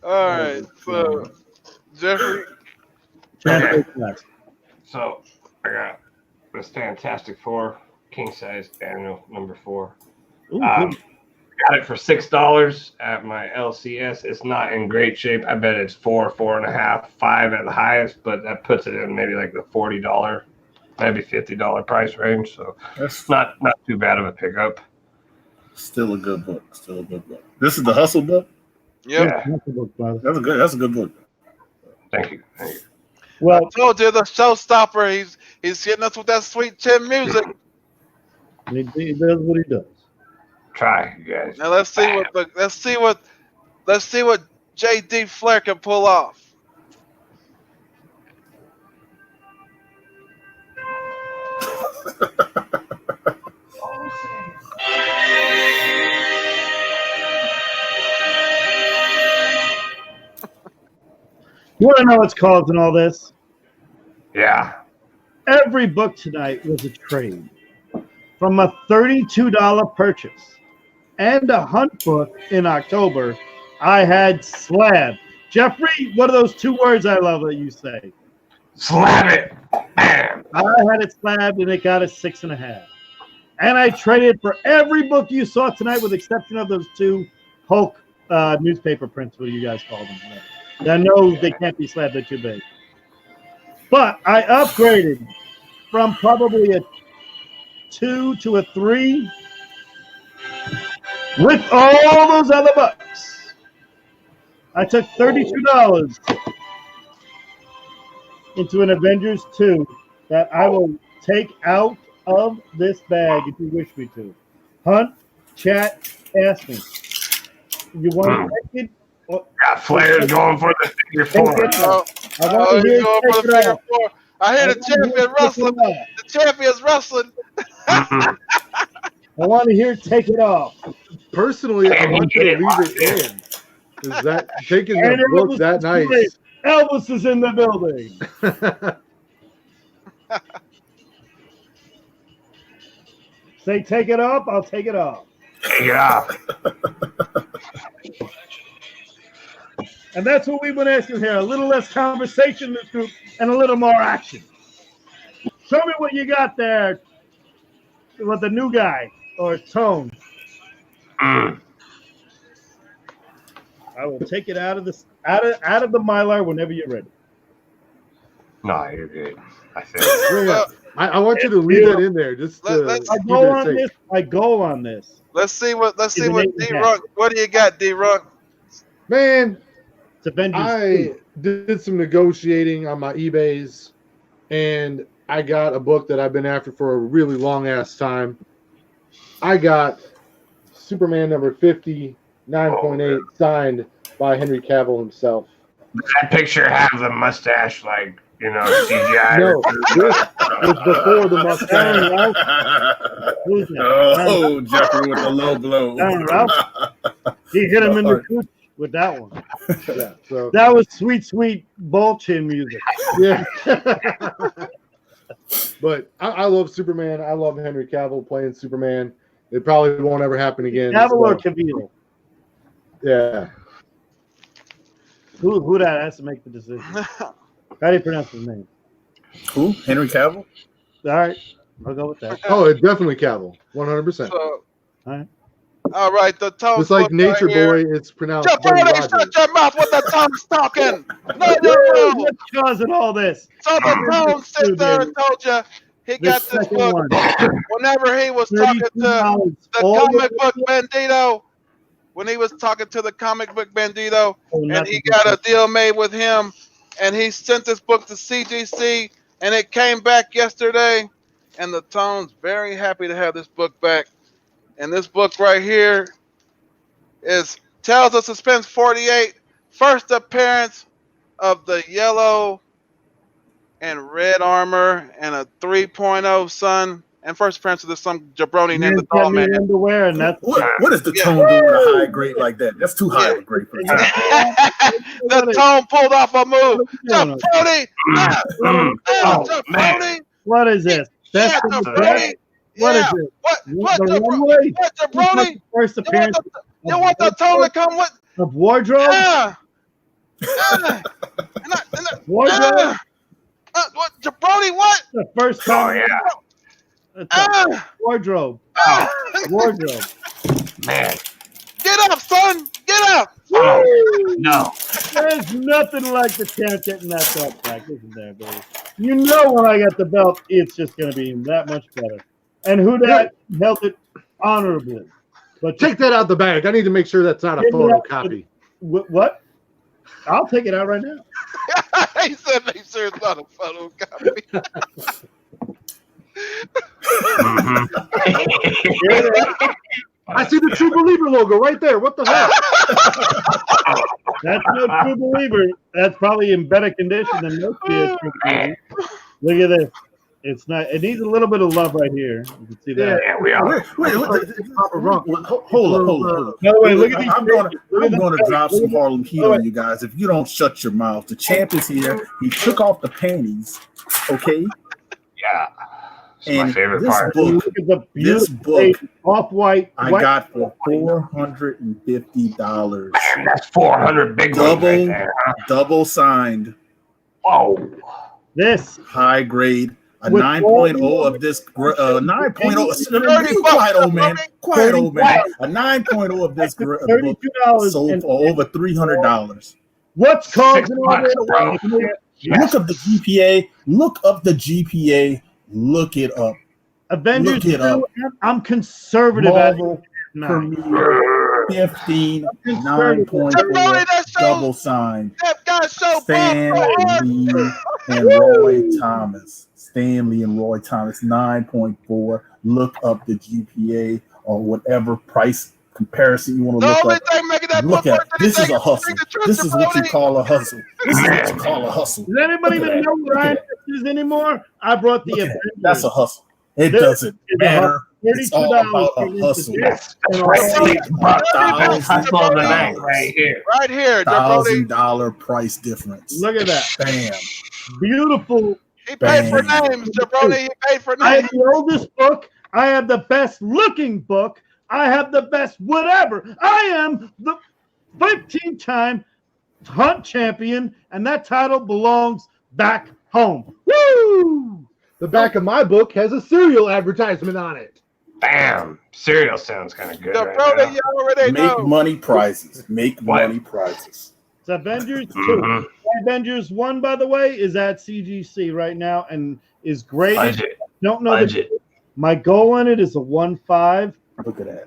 All right, so Jeffrey. Okay. So I got this Fantastic Four king size annual number 4. Ooh, Got it for $6 at my LCS. It's not in great shape. I bet it's 4, 4.5, 5 at the highest, but that puts it in maybe like the $40, maybe $50 price range. So That's not too bad of a pickup. still a good book. This is the Hustle book. Yep. Yeah. That's a good book. Thank you. Well, I told you the showstopper. He's hitting us with that sweet chin music. he does what he does. Try, you guys. Now let's see what JayDee Flair can pull off. You want to know what's causing all this? Yeah. Every book tonight was a trade. From a $32 purchase and a hunt book in October I had slab. Jeffrey, what are those 2 words I love that you say? Slap it. Bam. I had it slabbed and it got a 6.5. And I traded for every book you saw tonight, with the exception of those 2 Hulk newspaper prints, what do you guys call them? I know they can't be slabbed, they're too big. But I upgraded from probably a 2 to a 3 with all those other books. I took $32 into an Avengers 2 that I will take out of this bag if you wish me to. Hunt, chat, ask me. You want to take it? Got Flair's going for the figure 4. I want to hear you take it off. I hear the champion wrestling. The champion's wrestling. Mhm. I want to hear take it off. Personally, I want you to leave it in. Is that taking the book that nice? Elvis is in the building. Say take it off, I'll take it off. Take it off. And that's what we've been asking here. A little less conversation in this group and a little more action. Show me what you got there with the new guy or Tone. Mm. I will take it out of the Mylar whenever you're ready. No, you're good. I think. Yeah, I want you to leave it in there. Just Let's- I keep go it on safe. this. I go on this. Let's see what It's an D-Runk. What do you got, D-Runk? Man, It's Avengers I 2. did some negotiating on my eBays, and I got a book that I've been after for a really long ass time. I got Superman number 50, 9.8, signed by Henry Cavill himself. Does that picture have the mustache, like, CGI? No, this was before the mustache. Who's that? Oh, Jeffrey with the low blow. Ralph? He hit him in the cooch with that one. Yeah, so That was sweet, sweet ball chin music. yeah. But I love Superman. I love Henry Cavill playing Superman. It probably won't ever happen again. Cavill or So, Cavill? yeah. Who that has to make the decision? How do you pronounce his name? Who? Henry Cavill? All right, I'll go with that. Oh, it's definitely Cavill, 100%. So, All right, the Tone. It's like book Nature right here. Boy. It's pronounced. Jabroni, Buddy Rogers. shut your mouth with the Tone's talking. No. What's causing all this? So the Tone sit there and told you he The got this second book one. whenever he was talking to $32. the All comic the- book bandito. When he was talking to the comic book bandito, Oh, and nothing he got a deal made with him, and he sent this book to CGC, and it came back yesterday, and the Tone's very happy to have this book back. And this book right here is Tales of Suspense 48, first appearance of the yellow and red armor and a 3.0 son, and first appearance of some jabroni named the Doll Man. underwear, and that's What is the Tone doing with a high grade like that? That's too high of a grade for the Tone. The Tone pulled off a move. No. Jabroni! Jabroni! What is this? Yeah, That's the jabroni! What is Yeah. it? What The jabroni? runway? What jabroni? First appearance You want the Tone to come with? of wardrobe? Yeah. Wardrobe? What jabroni? What? The first Oh, time. yeah. Wardrobe. Ah. Wardrobe. Man. Get up, son! Get up! Oh, no. There's nothing like the champ getting that belt back, isn't there, baby? You know when I got the belt, it's just going to be that much better. And WhoDat held it honorably. But Take that out the bag. I need to make sure that's not a photocopy. What? I'll take it out right now. He said make sure it's not a photocopy. Mhm. I see the True Believer logo right there. What the hell? That's no true believer. That's probably in better condition than most kids. Look at this. It's not. It needs a little bit of love right here. You can see that. Yeah, we are. Wait, hold on. By the way, look at these. I'm going to drop some Harlem heat on you guys. If you don't shut your mouth, the champ is here. He took off the panties. Okay. Yeah. my favorite this part. book, Look at the this beautiful book off-white. I got for $450. Man, that's 400 big ones right there. Huh? Double signed, Whoa. This high grade. A With 9.0 of this 9.0. You quiet, old man. Quiet, old man. A 9.0 of this book $32 sold for over $300. What's causing all $6, this? bro. Look up the GPA. Look up the GPA. Look it up. Avengers Look it 2, up. I'm conservative at Marvel 9. Premiere 15, Jabroni, 9.4, that show, double signed. that guy so Stan so hard. Lee and Roy Thomas. Stan Lee and Roy Thomas, 9.4. Look up the GPA or whatever price comparison you want to The look only up. thing making that Look book at work it. This is a hustle. This is what you Jabroni. call a hustle. This is what you call a hustle. Does anybody Look at even that. know what Look I at that. is anymore? I brought the Look at Avengers. that. That's a hustle. It This doesn't is matter. It's all $32 about for a this hustle. That's and right. all- $6. That's hustle of the night right here. Right here, Jabroni. $1,000 price difference. Look at that. Bam. Beautiful. He paid for Bang. names, Jabroni. He paid for I have names. the oldest book. I have the best looking book. I have the best whatever. I am the 15-time hunt champion, and that title belongs back home. Woo! The back of my book has a cereal advertisement on it. Bam. Cereal sounds kind of good right now. Jabroni, you already Make know. money prizes. Make What? money prizes. It's Avengers 2. Mhm. Avengers 1, by the way, is at CGC right now and is graded. Budget. Don't know Budget. my goal on it is a 1.5. Look at that.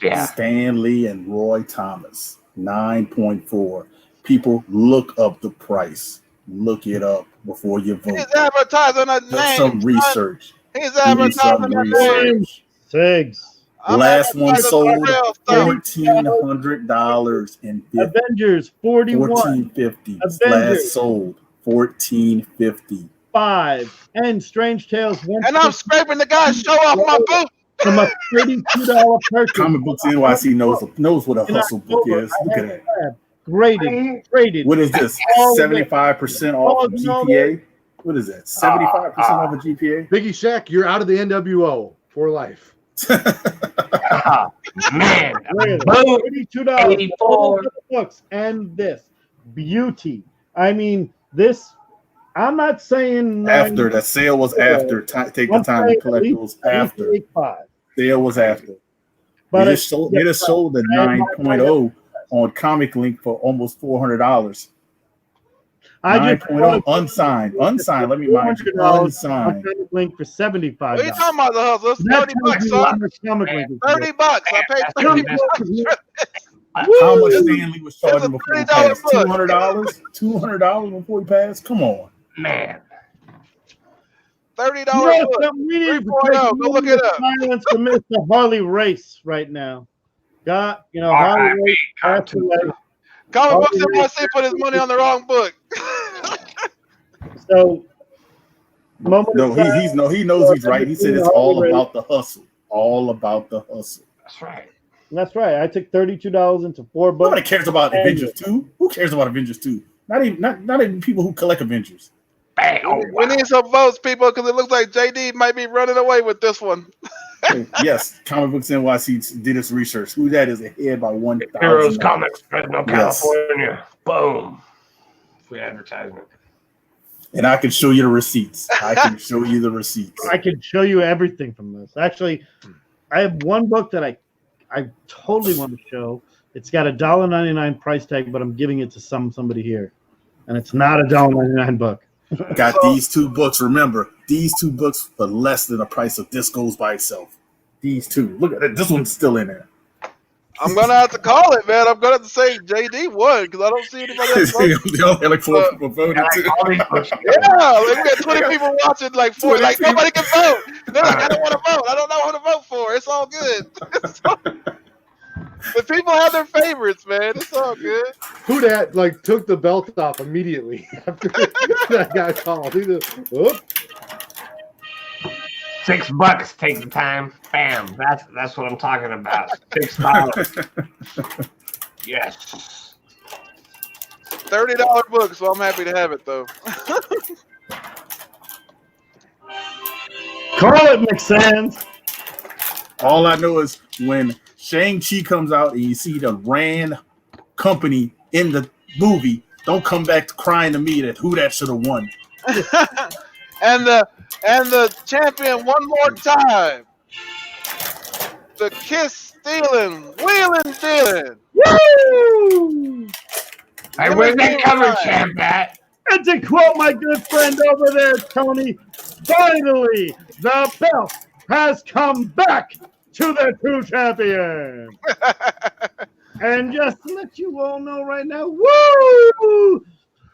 Yeah. Stan Lee and Roy Thomas, 9.4. People, look up the price. Look it up before you vote. He's advertising a Do name. some research. He's Do some advertising a name. research. Figs. I'm Last one advertising sold the real stuff. $1,400 in Avengers 41. $14.50. Avengers. Last sold $14.50. 5 and Strange Tales 1 And I'm scraping the guy's show off my booth. from a $32 purchase. Comic Books NYC knows what a hustle book is. Look at that. Graded. What is this? 75% off of GPA? What is that? 75% off of GPA? Biggie Shack, you're out of the NWO for life. Man. Look at Boom. it. $32 84. books and this beauty. I mean, this. I'm not saying After the sale was after. Take the time to collect those after. 5. Sale was after. But They just sold the 9.0 on Comic Link for almost $400. I just 9.0 unsigned. Unsigned. Let me mind you. Unsigned. Link for $75. What are you talking about, the hustle? It's That 30 tells bucks, you how son. much Comic Link is. 30 bucks. I paid That's 30 the bucks. How much Stanley was charging before he $30 passed? book. $200? $200 before he passed? Come on. Man. $30 You know book. something? We need to 3.0. take Go look it up. silence for Mr. Harley Race right now. Got Harley R.I.P. Race passed away. Comic Books NYC put his money on the wrong book. So, moment No, of silence. he knows he's right. He said it's all about the hustle. All about the hustle. That's right. That's right. I took $32 into 4 Nobody books. cares about Avengers 2. Who cares about Avengers 2? Not even people who collect Avengers. Bang. Oh, We wow. need some votes, people, because it looks like JD might be running away with this one. Yes, Comic Books NYC did its research. WhoDat is ahead by 1,000. Heroes Comics, Fresno, Yes. California. Boom. Free advertisement. And I can show you the receipts. I can show you the receipts. I can show you everything from this. Actually, I have one book that I totally want to show. It's got a $1.99 price tag, but I'm giving it to somebody here. And it's not a $1.99 book. Got these 2 books. Remember, these 2 books for less than the price of This Goes by itself. These 2. Look at it. This one's still in there. I'm going to have to call it, man. I'm going to have to say JD won because I don't see anybody else. voting. They only had like 4 people voted Like too. all these books. Yeah, like we got 20 people watching, like 4. 20 Like nobody can vote. They're like, I don't want to vote. I don't know who to vote for. It's all good. The people have their favorites, man. It's all good. Who that took the belt off immediately after that guy called. He just, whoop. $6. Take the time. Bam. That's what I'm talking about. $6. Yes. $30 book, so I'm happy to have it though. Call it, McSands. All I know is when Shang-Chi comes out and you see the Rand company in the movie, don't come back crying to me that WhoDat should have won. and the champion one more time. The kiss stealing, wheeling dealing. Woo! Hey, where's that cover champ at? And to quote my good friend over there, Tony, finally the belt has come back to the true champion. And just to let you all know right now, woo!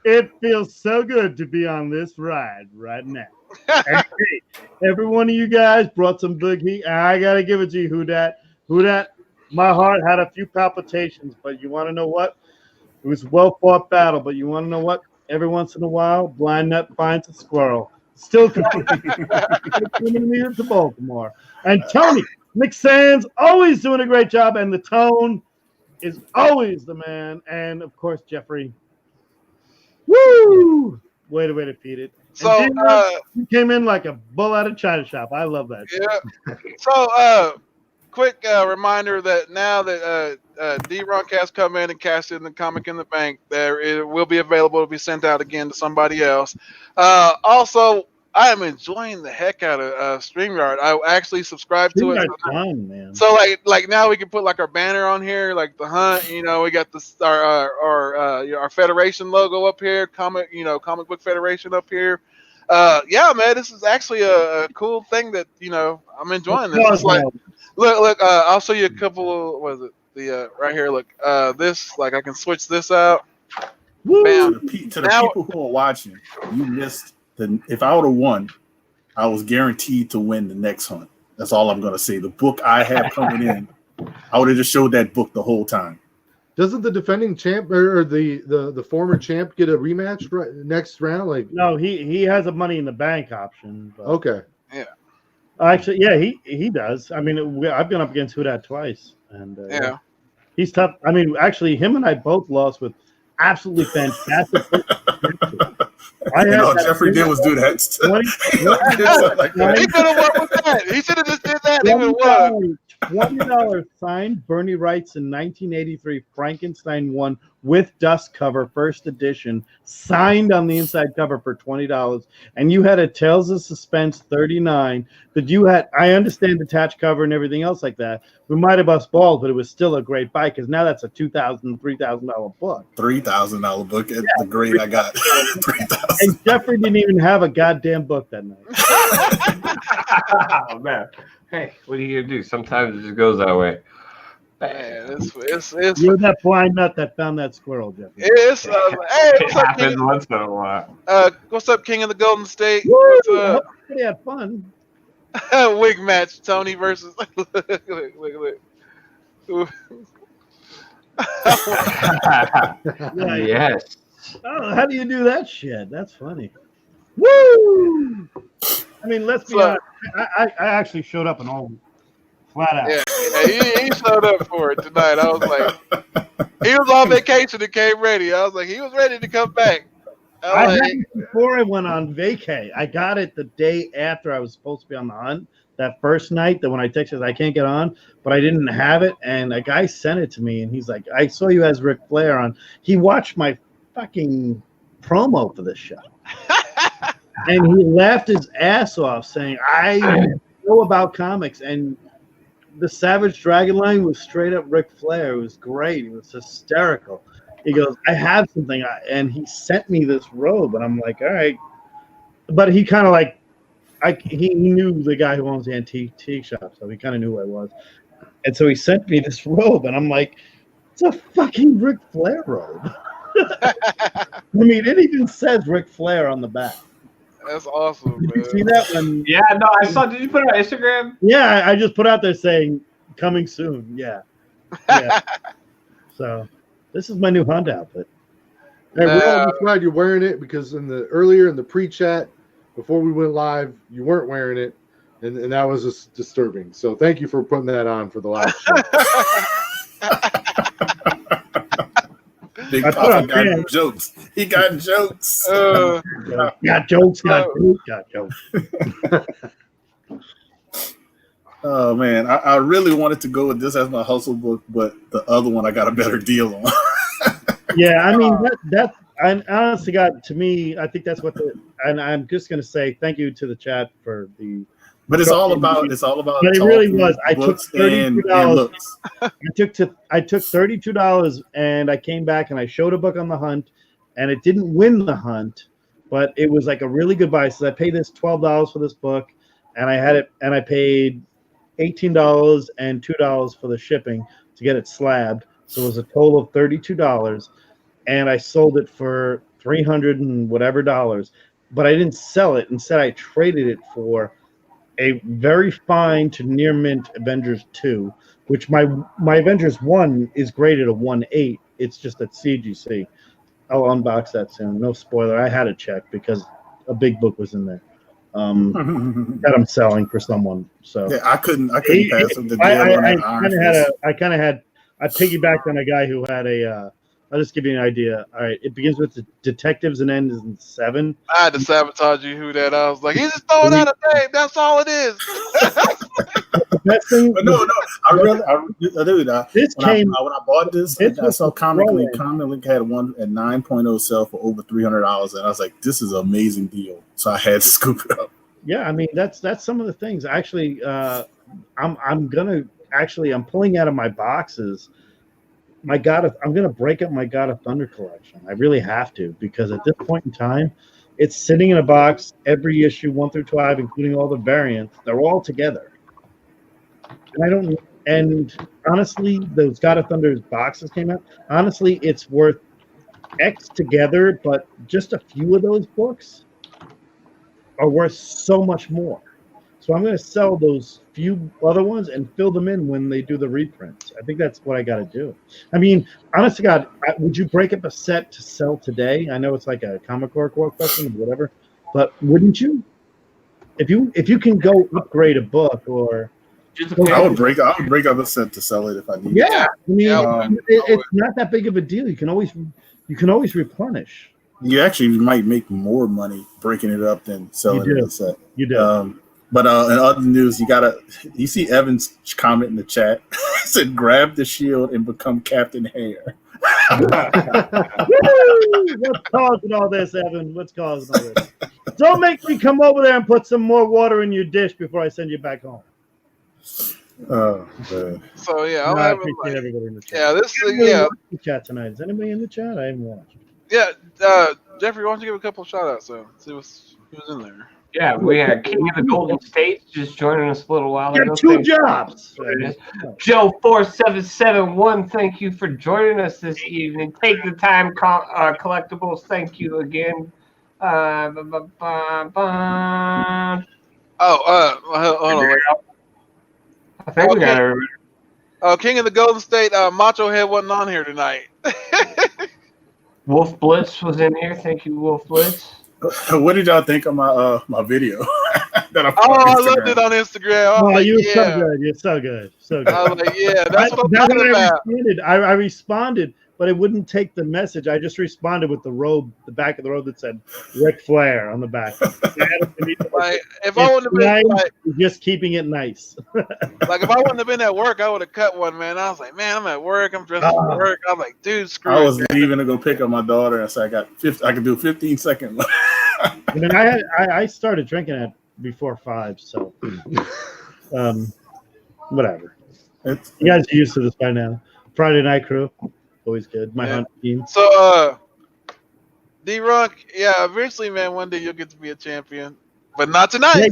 It feels so good to be on this ride right now. And hey, every one of you guys brought some big heat. I gotta give it to you, WhoDat. WhoDat, my heart had a few palpitations, but you want to know what? It was a well-fought battle, but you want to know what? Every once in a while, blind nut finds a squirrel. Still coming to Baltimore. And Tony McSands always doing a great job, and the tone is always the man. And of course, Jeffrey. Woo! Way to defeat it. So he came in like a bull out of China shop. I love that. Yeah. So quick reminder that now that D-Roncast come in and cash in the comic in the bank, it will be available to be sent out again to somebody else. Also, I am enjoying the heck out of StreamYard. I actually subscribe to it. Fun, man. So like now we can put like our banner on here, like the hunt. You know, we got our Federation logo up here, comic book Federation up here. Yeah, man, this is actually a cool thing that I'm enjoying. This it's like look. I'll show you a couple. What is it? The right here. Look, this I can switch this out. Bam. To the people who are watching, you missed. If I would have won, I was guaranteed to win the next hunt. That's all I'm going to say. The book I have coming in, I would have just showed that book the whole time. Doesn't the defending champ or the former champ get a rematch next round? Like no, he has a Money in the Bank option. But... Okay. Yeah. Actually, yeah, he does. I mean, I've been up against WhoDat twice, and yeah, he's tough. I mean, actually, him and I both lost with absolutely fantastic. Jeffrey did was do that. He could have won with that. He should have just did that. He would have won. $20 signed Bernie Wright's in 1983 Frankenstein 1 with dust cover, first edition, signed on the inside cover for $20. And you had a Tales of Suspense 39 that you had. I understand detached cover and everything else like that. We might have us balled, but it was still a great buy because now that's a $2,000, $3,000 book. $3,000 book at the grade I got. $3,000. And Jeffrey didn't even have a goddamn book that night. Oh man. Hey, what are you gonna do? Sometimes it just goes that way. Man, it's You're that blind nut that found that squirrel, Jeffrey. hey, what's It up, happens King? once in a while. What's up, King of the Golden State? Woo! Everybody had fun. Wig match, Tony versus. look. Yes. Oh, how do you do that shit? That's funny. Woo! I mean, let's be honest. I actually showed up and all flat out. Yeah, he showed up for it tonight. I was like, he was on vacation and came ready. I was like, he was ready to come back. Before I went on vacay, I got it the day after I was supposed to be on the hunt. That first night, that when I texted, I can't get on, but I didn't have it, and a guy sent it to me, and he's like, I saw you as Ric Flair on. He watched my fucking promo for this show. And he laughed his ass off saying, I know about comics. And the Savage Dragon line was straight up Ric Flair. It was great. It was hysterical. He goes, I have something. And he sent me this robe. And I'm like, all right. But he kind of like, he knew the guy who owns the antique shop. So he kind of knew who I was. And so he sent me this robe. And I'm like, it's a fucking Ric Flair robe. I mean, it even says Ric Flair on the back. That's awesome, Did man. you see that one? Yeah, no, I saw. Did you put it on Instagram? Yeah, I just put out there saying coming soon. Yeah. So this is my new Hunt outfit. Hey, we're all just glad you're wearing it because earlier in the pre-chat before we went live, you weren't wearing it, and that was just disturbing. So thank you for putting that on for the live show. Big Papa got jokes. He got jokes. Got jokes. Got jokes. Oh man, I really wanted to go with this as my hustle book, but the other one I got a better deal on. Yeah, I mean that and honestly, God, to me, I think that's what the. And I'm just gonna say thank you to the chat for the. But it's all about But it really talking, was. I took books $32. and looks. I took $32 and I came back and I showed a book on the hunt, and it didn't win the hunt, but it was like a really good buy. So I paid this $12 for this book, and I had it, and I paid $18 and $2 for the shipping to get it slabbed. So it was a total of $32, and I sold it for $300 and whatever dollars. But I didn't sell it. Instead, I traded it for a very fine to near mint Avengers 2, which my Avengers 1 is graded a 1.8. It's just at CGC. I'll unbox that soon. No spoiler. I had to check because a big book was in there that I'm selling for someone. So yeah, I couldn't pass up the deal on that Iron Fist. I piggybacked on a guy who had a. I'll just give you an idea. All right, it begins with the detectives and ends in 7. I had to sabotage you, who that. I was like, he's just throwing out a name. That's all it is. The best thing, But no, dude, this came. when I bought this, This I was saw Comic throwing. Link. Comic Link had one at 9.0 sell for over $300, and I was like, this is an amazing deal. So I had to scoop it up. Yeah, I mean that's some of the things. Actually, I'm pulling out of my boxes. I'm gonna break up my God of Thunder collection. I really have to, because at this point in time, it's sitting in a box. Every issue 1 through 5, including all the variants, they're all together. And I don't. And honestly, those God of Thunder's boxes came out. Honestly, it's worth X together, but just a few of those books are worth so much more. So I'm going to sell those few other ones and fill them in when they do the reprints. I think that's what I got to do. I mean, honest to God, would you break up a set to sell today? I know it's like a Comic Core question or whatever, but wouldn't you? If you can go upgrade a book or I would break up a set to sell it if I need. yeah, I mean, Yeah, it's not that big of a deal. You can always replenish. You actually might make more money breaking it up than selling it as a set. You do. But in other news, you see Evan's comment in the chat. He said, "Grab the shield and become Captain Hair." What's causing all this, Evan? What's causing all this? Don't make me come over there and put some more water in your dish before I send you back home. Oh, man. So yeah, No, I'm I having appreciate everybody in the chat. yeah, this Everybody yeah, watched the chat tonight. Is anybody in the chat? I haven't watched. yeah. Jeffrey, why don't you give a couple of shout outs? See who's in there. Yeah, we had King of the Golden States just joining us a little while You ago. have 2 Thank you. jobs. Joe4771, thank you for joining us this evening. Take the time, collectibles. Thank you again. Oh, hold on. I think we got everybody. Oh, King of the Golden State, Macho Head wasn't on here tonight. Wolf Blitz was in here. Thank you, Wolf Blitz. What did y'all think of my video? That I put Oh, on I Instagram? loved it on Instagram. I was Oh, like, you're yeah. so good. You're so good. So good. I was like, yeah, that's what I'm That's talking what about. I responded, but it wouldn't take the message. I just responded with the robe, the back of the robe that said Ric Flair on the back. Like, if I wouldn't have been like, just keeping it nice. if I wouldn't have been at work, I would have cut one, man. I was like, man, I'm at work. I'm dressed for work. I was like, dude, screw I it. was leaving to go pick up my daughter, and so I could do 15 seconds. I mean, I started drinking it before 5, so whatever. You guys are used to this by now. Friday Night Crew, always good. My hunt team. So, D-Rock, yeah, eventually, man, one day you'll get to be a champion, but not tonight.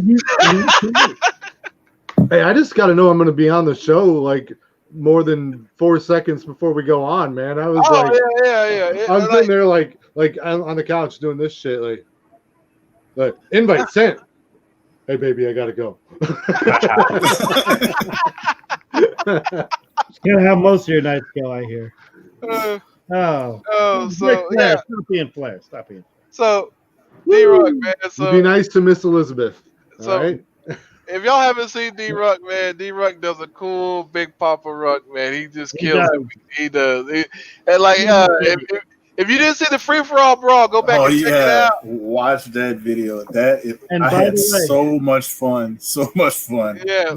Hey, I just got to know I'm going to be on the show like more than 4 seconds before we go on, man. I was yeah. I'm sitting there like on the couch doing this shit, like invite sent. Hey, baby, I gotta go. It's gonna have most of your nights go, I hear. So Flair, yeah. Stop being Flair. Stop being. So, D-Rock, man. So be nice to Miss Elizabeth. So- All right. if y'all haven't seen D-Rock, man, D-Rock does a cool Big Papa Rock, man. He just kills it. He does. And like, If you didn't see the free for all brawl, go back and check it out. Watch that video. And I by had the way, so much fun. So much fun. Yeah.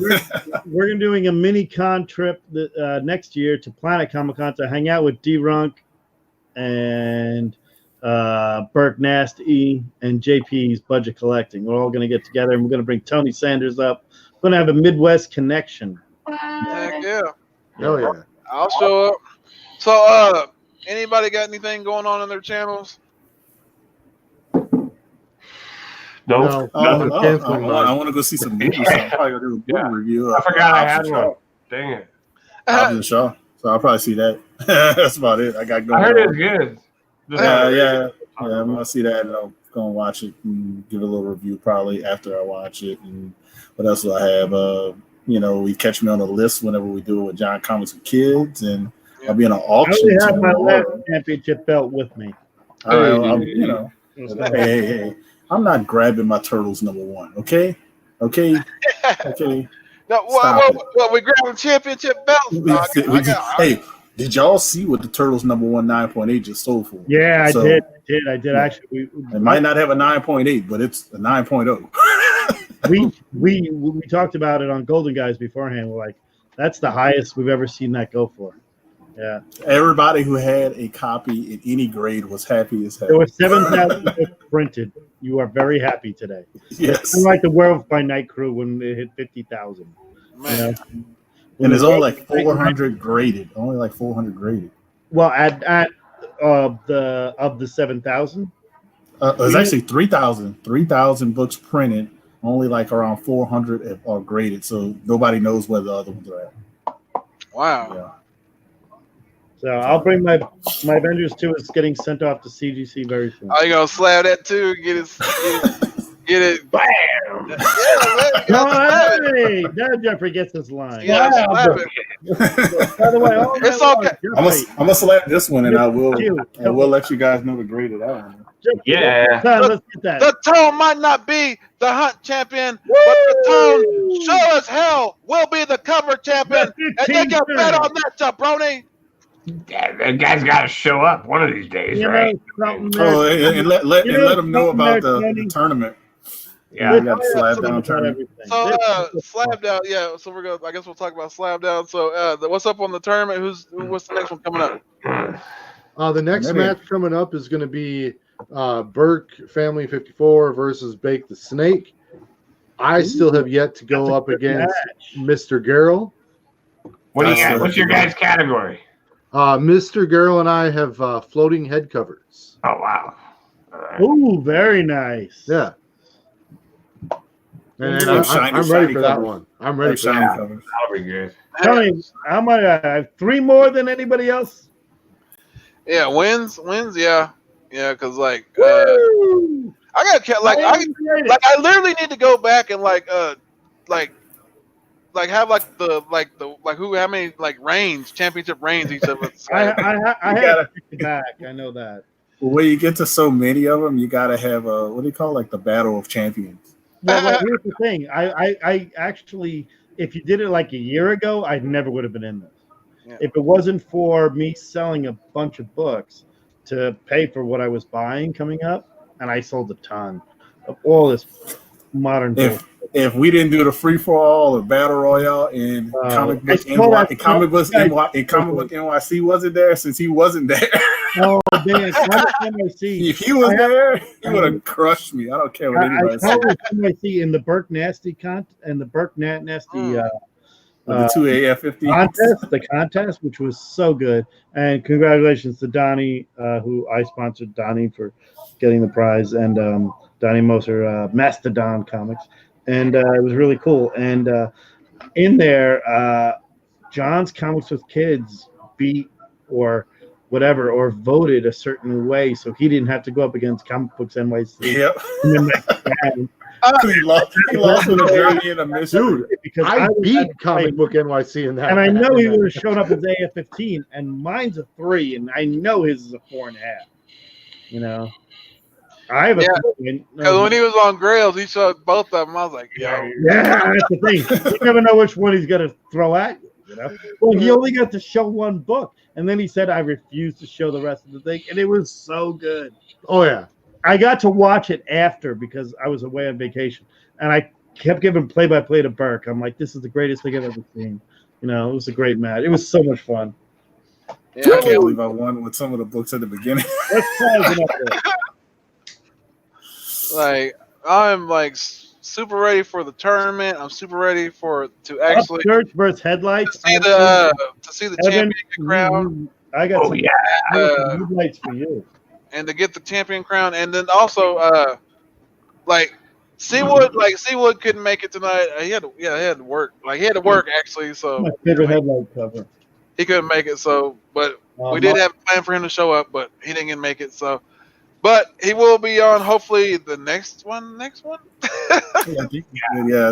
we're gonna doing a mini con trip next year to Planet Komikhan to hang out with D-Runk and Burke Nasty and JP's Budget Collecting. We're all gonna get together and we're gonna bring Tony Sanders up. We're gonna have a Midwest connection. Heck yeah. Oh yeah. I'll show up. So, anybody got anything going on in their channels? No. I'm canceling I mine. want to go see some movies. So I'm probably gonna do a movie review. I forgot I had Hobbs and one. Shaw. Dang it. Hobbs and Shaw. So I'll probably see that. That's about it. I got going. I heard it on. was good. Yeah. I'm gonna see that and I'll go and watch it and give a little review probably after I watch it. And what else do I have? We catch me on the list whenever we do it with John Comics with Kids, and I'll be in an I auction only have my last tomorrow. championship belt with me. Hey, I'm not grabbing my Turtles #1. Okay. No, Stop it. well, we grabbing championship belts. Hey, did y'all see what the Turtles #1 9.8 just sold for? Yeah, So, I did. Actually, It might not have a 9.8, but it's a 9.0. we talked about it on Golden Guys beforehand. We're like, that's the highest we've ever seen that go for. Yeah, Everybody who had a copy in any grade was happy as hell. there were 7,000 books printed. You are very happy today. Yes. It's like the Werewolf by Night crew when it hit 50,000. Man. And there's only like 400 graded. Only like 400 graded. Well, at the 7,000. There's actually 3,000 books printed. Only like around 400 are graded, so nobody knows where the other ones are at. Wow. Yeah. So I'll bring my Avengers 2 is getting sent off to CGC very soon. Are you gonna slab that too? Get it. Bam! Yeah, man, you gotta slab it. Hey, now Jeffrey gets his line. You gotta slab it. By the way, all It's that okay. was, I'm gonna select this one, and I will Jeffrey, let you guys know the graded out. Yeah. Son, let's get that. The Tone might not be the hunt champion, but the Tone sure as hell will be the cover champion. And they can bet on that, jabroni. Yeah, that guy's got to show up one of these days, right? Oh, and let them know about the tournament. Yeah. We got the slab down tournament. So slab down, yeah. So I guess we'll talk about slab down. So what's up on the tournament? What's the next one coming up? The next match coming up is going to be Burke Family 54 versus Bake the Snake. I still have yet to go up against Mr. Garrel. What's your guys' category? Mr. Garrel and I have floating head covers. Oh, wow. All right. Ooh, very nice. Yeah. And Yeah, I'm ready for that one. I'm ready for that. Covers. That'll be good. Tell me, how much? I have 3 more than anybody else. Yeah, wins, yeah, because Woo! I got I literally need to go back and have how many championship reigns each of us. I have to pick it back. I know that. When you get to so many of them, you got to have what do you call the battle of champions? Well, here's the thing. I actually, if you did it like a year ago, I never would have been in this. Yeah. If it wasn't for me selling a bunch of books to pay for what I was buying coming up, and I sold a ton of all this modern book. If we didn't do the free for all or battle royale and comic book NYC wasn't there since he wasn't there. Oh man, NYC. If he was there, he would have crushed me. I don't care what anybody says. NYC in the Burke Nasty and the Burke Nasty The 2 AF-50 the contest, which was so good. And congratulations to Donnie, who I sponsored Donnie for getting the prize, and Donnie Moser, Mastodon Comics. And it was really cool. And in there, John's Comics with Kids beat or whatever, or voted a certain way, so he didn't have to go up against Comic Books NYC. Yep. In the next round. He lost in a journey and a mission. Because I beat Comic Book NYC in that. And I know he would have shown up as AF-15, and mine's a 3, and I know his is a 4.5. You know, I have a because when he was on Grails, he showed both of them. I was like, yo, yeah, that's the thing. You never know which one he's gonna throw at you. You know, well, he only got to show one book, and then he said, "I refuse to show the rest of the thing," and it was so good. Oh yeah. I got to watch it after because I was away on vacation, and I kept giving play-by-play to Burke. I'm like, "This is the greatest thing I've ever seen." You know, it was a great match. It was so much fun. Yeah, I can't believe I won with some of the books at the beginning. Let's pause it up there. like I'm like super ready for the tournament. I'm super ready to actually Upchurch versus Headlights. to see the Evan, champion crown I got Oh some, yeah. I got some headlights for you. and to get the champion crown, and then also like Seawood couldn't make it tonight. He had to work. Like he had to work actually, so My favorite headlight cover. he couldn't make it. So, but we did have a plan for him to show up, but he didn't make it. So, but he will be on hopefully the next one. I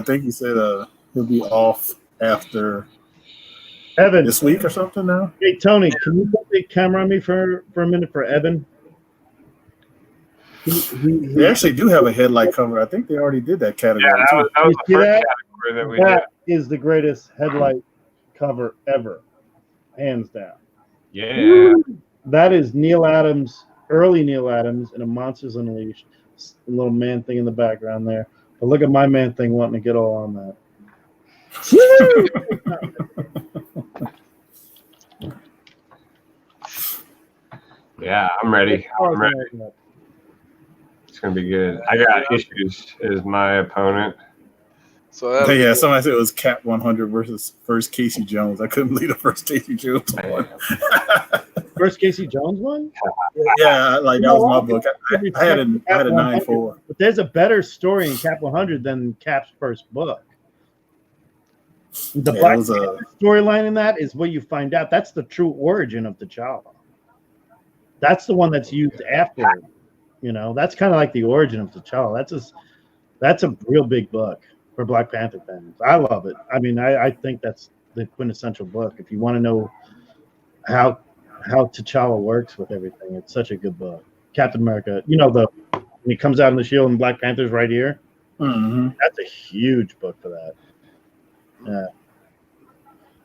think he said he'll be off after Evan, this week or something now. hey Tony, can you put the camera on me for a minute for Evan? They actually do have a headlight cover. I think they already did that category. Yeah, that was You the see first that? category that we did. That is the greatest headlight cover ever, hands down. Yeah. That is Neil Adams, early Neil Adams, in a Monsters Unleashed. A little man thing in the background there. But look at my man thing wanting to get all on that. Yeah, I'm ready. I'm ready. It's gonna be good. I got Issues as my opponent. So that Yeah, somebody said it was Cap 100 versus first Casey Jones. I couldn't believe the first Casey Jones one. First Casey Jones one? Yeah, like that was my book. I had a 9-4. But there's a better story in Cap 100 than Cap's first book. The Black Panther storyline in that is where you find out that's the true origin of T'Challa. That's the one that's used after. You know, that's kind of like the origin of T'Challa. That's a real big book for Black Panther fans. I love it. I mean, I think that's the quintessential book. If you want to know how T'Challa works with everything, it's such a good book. Captain America, you know, when he comes out in the shield and Black Panther's right here. Mm-hmm. That's a huge book for that. Yeah.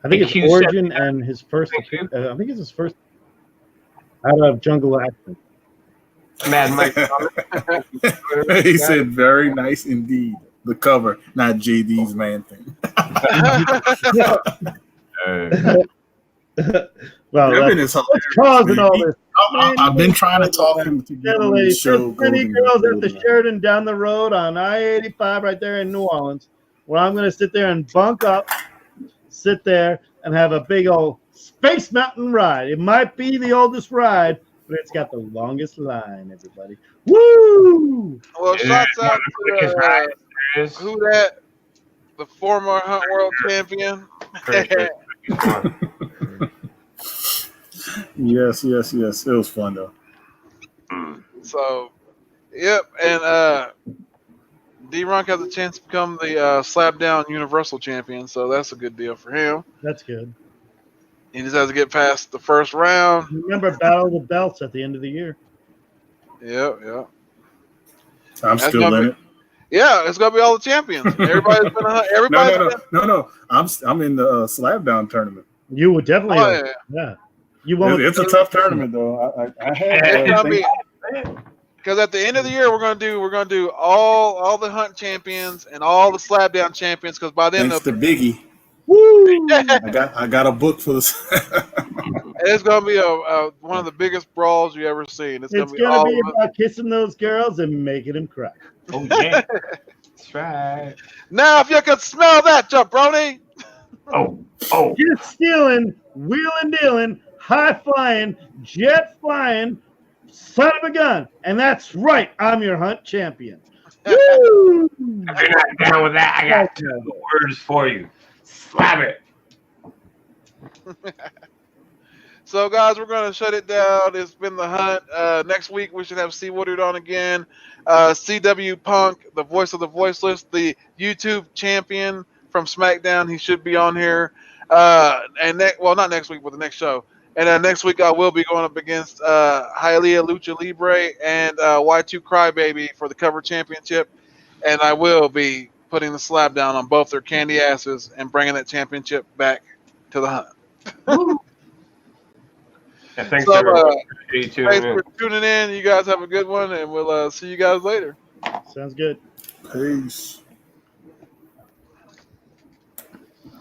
I think it's origin and his first. I think it's his first out of Jungle Action. Mad Mike. He said, "Very nice indeed." The cover, not JD's man thing. Well, Evan is hilarious. what's causing all this? I've been trying to talk him to get on the show. Many girls at the Sheridan down the road on I-85 right there in New Orleans, where I'm going to sit there and bunk up, sit there and have a big old Space Mountain ride. It might be the oldest ride, but it's got the longest line, everybody. Woo! Well, shouts out to WhoDat, the former Hunt World Champion. Yes. It was fun though. So, yep, and D-Ronk has a chance to become the slap down Universal Champion, so that's a good deal for him. That's good. He just has to get past the first round. Remember Battle of the Belts at the end of the year. Yep. I'm still in it. Yeah, it's gonna be all the champions. Everybody's been No. I'm in the slap down tournament. You would definitely. Oh, yeah. You won't. It's a tough tournament though. I had. Because at the end of the year, we're gonna do all the Hunt champions and all the slap down champions. Because by then, Thanks to Biggie. Woo! I got a book for this. It's gonna be one of the biggest brawls you ever seen. It's gonna be about kissing those girls and making them cry. Oh yeah, that's right. Now, if you could smell that, jabroni. Oh. Just stealing, wheeling, dealing, high flying, jet flying, son of a gun. And that's right, I'm your Hunt champion. Woo! If you're not down with that, I got 2 words for you. Slap it. So, guys, we're going to shut it down. It's been the Hunt. Next week, we should have C. Woodard on again. CW Punk, the voice of the voiceless, the YouTube champion from SmackDown. He should be on here. Not next week, but the next show. And next week, I will be going up against Hialeah Lucha Libre and Y2 Crybaby for the cover championship. And I will be putting the slap down on both their candy asses and bringing that championship back to the hunt. Yeah, thanks So, everyone. Appreciate you thanks tuning in. for tuning in. You guys have a good one, and we'll see you guys later. Sounds good. Peace.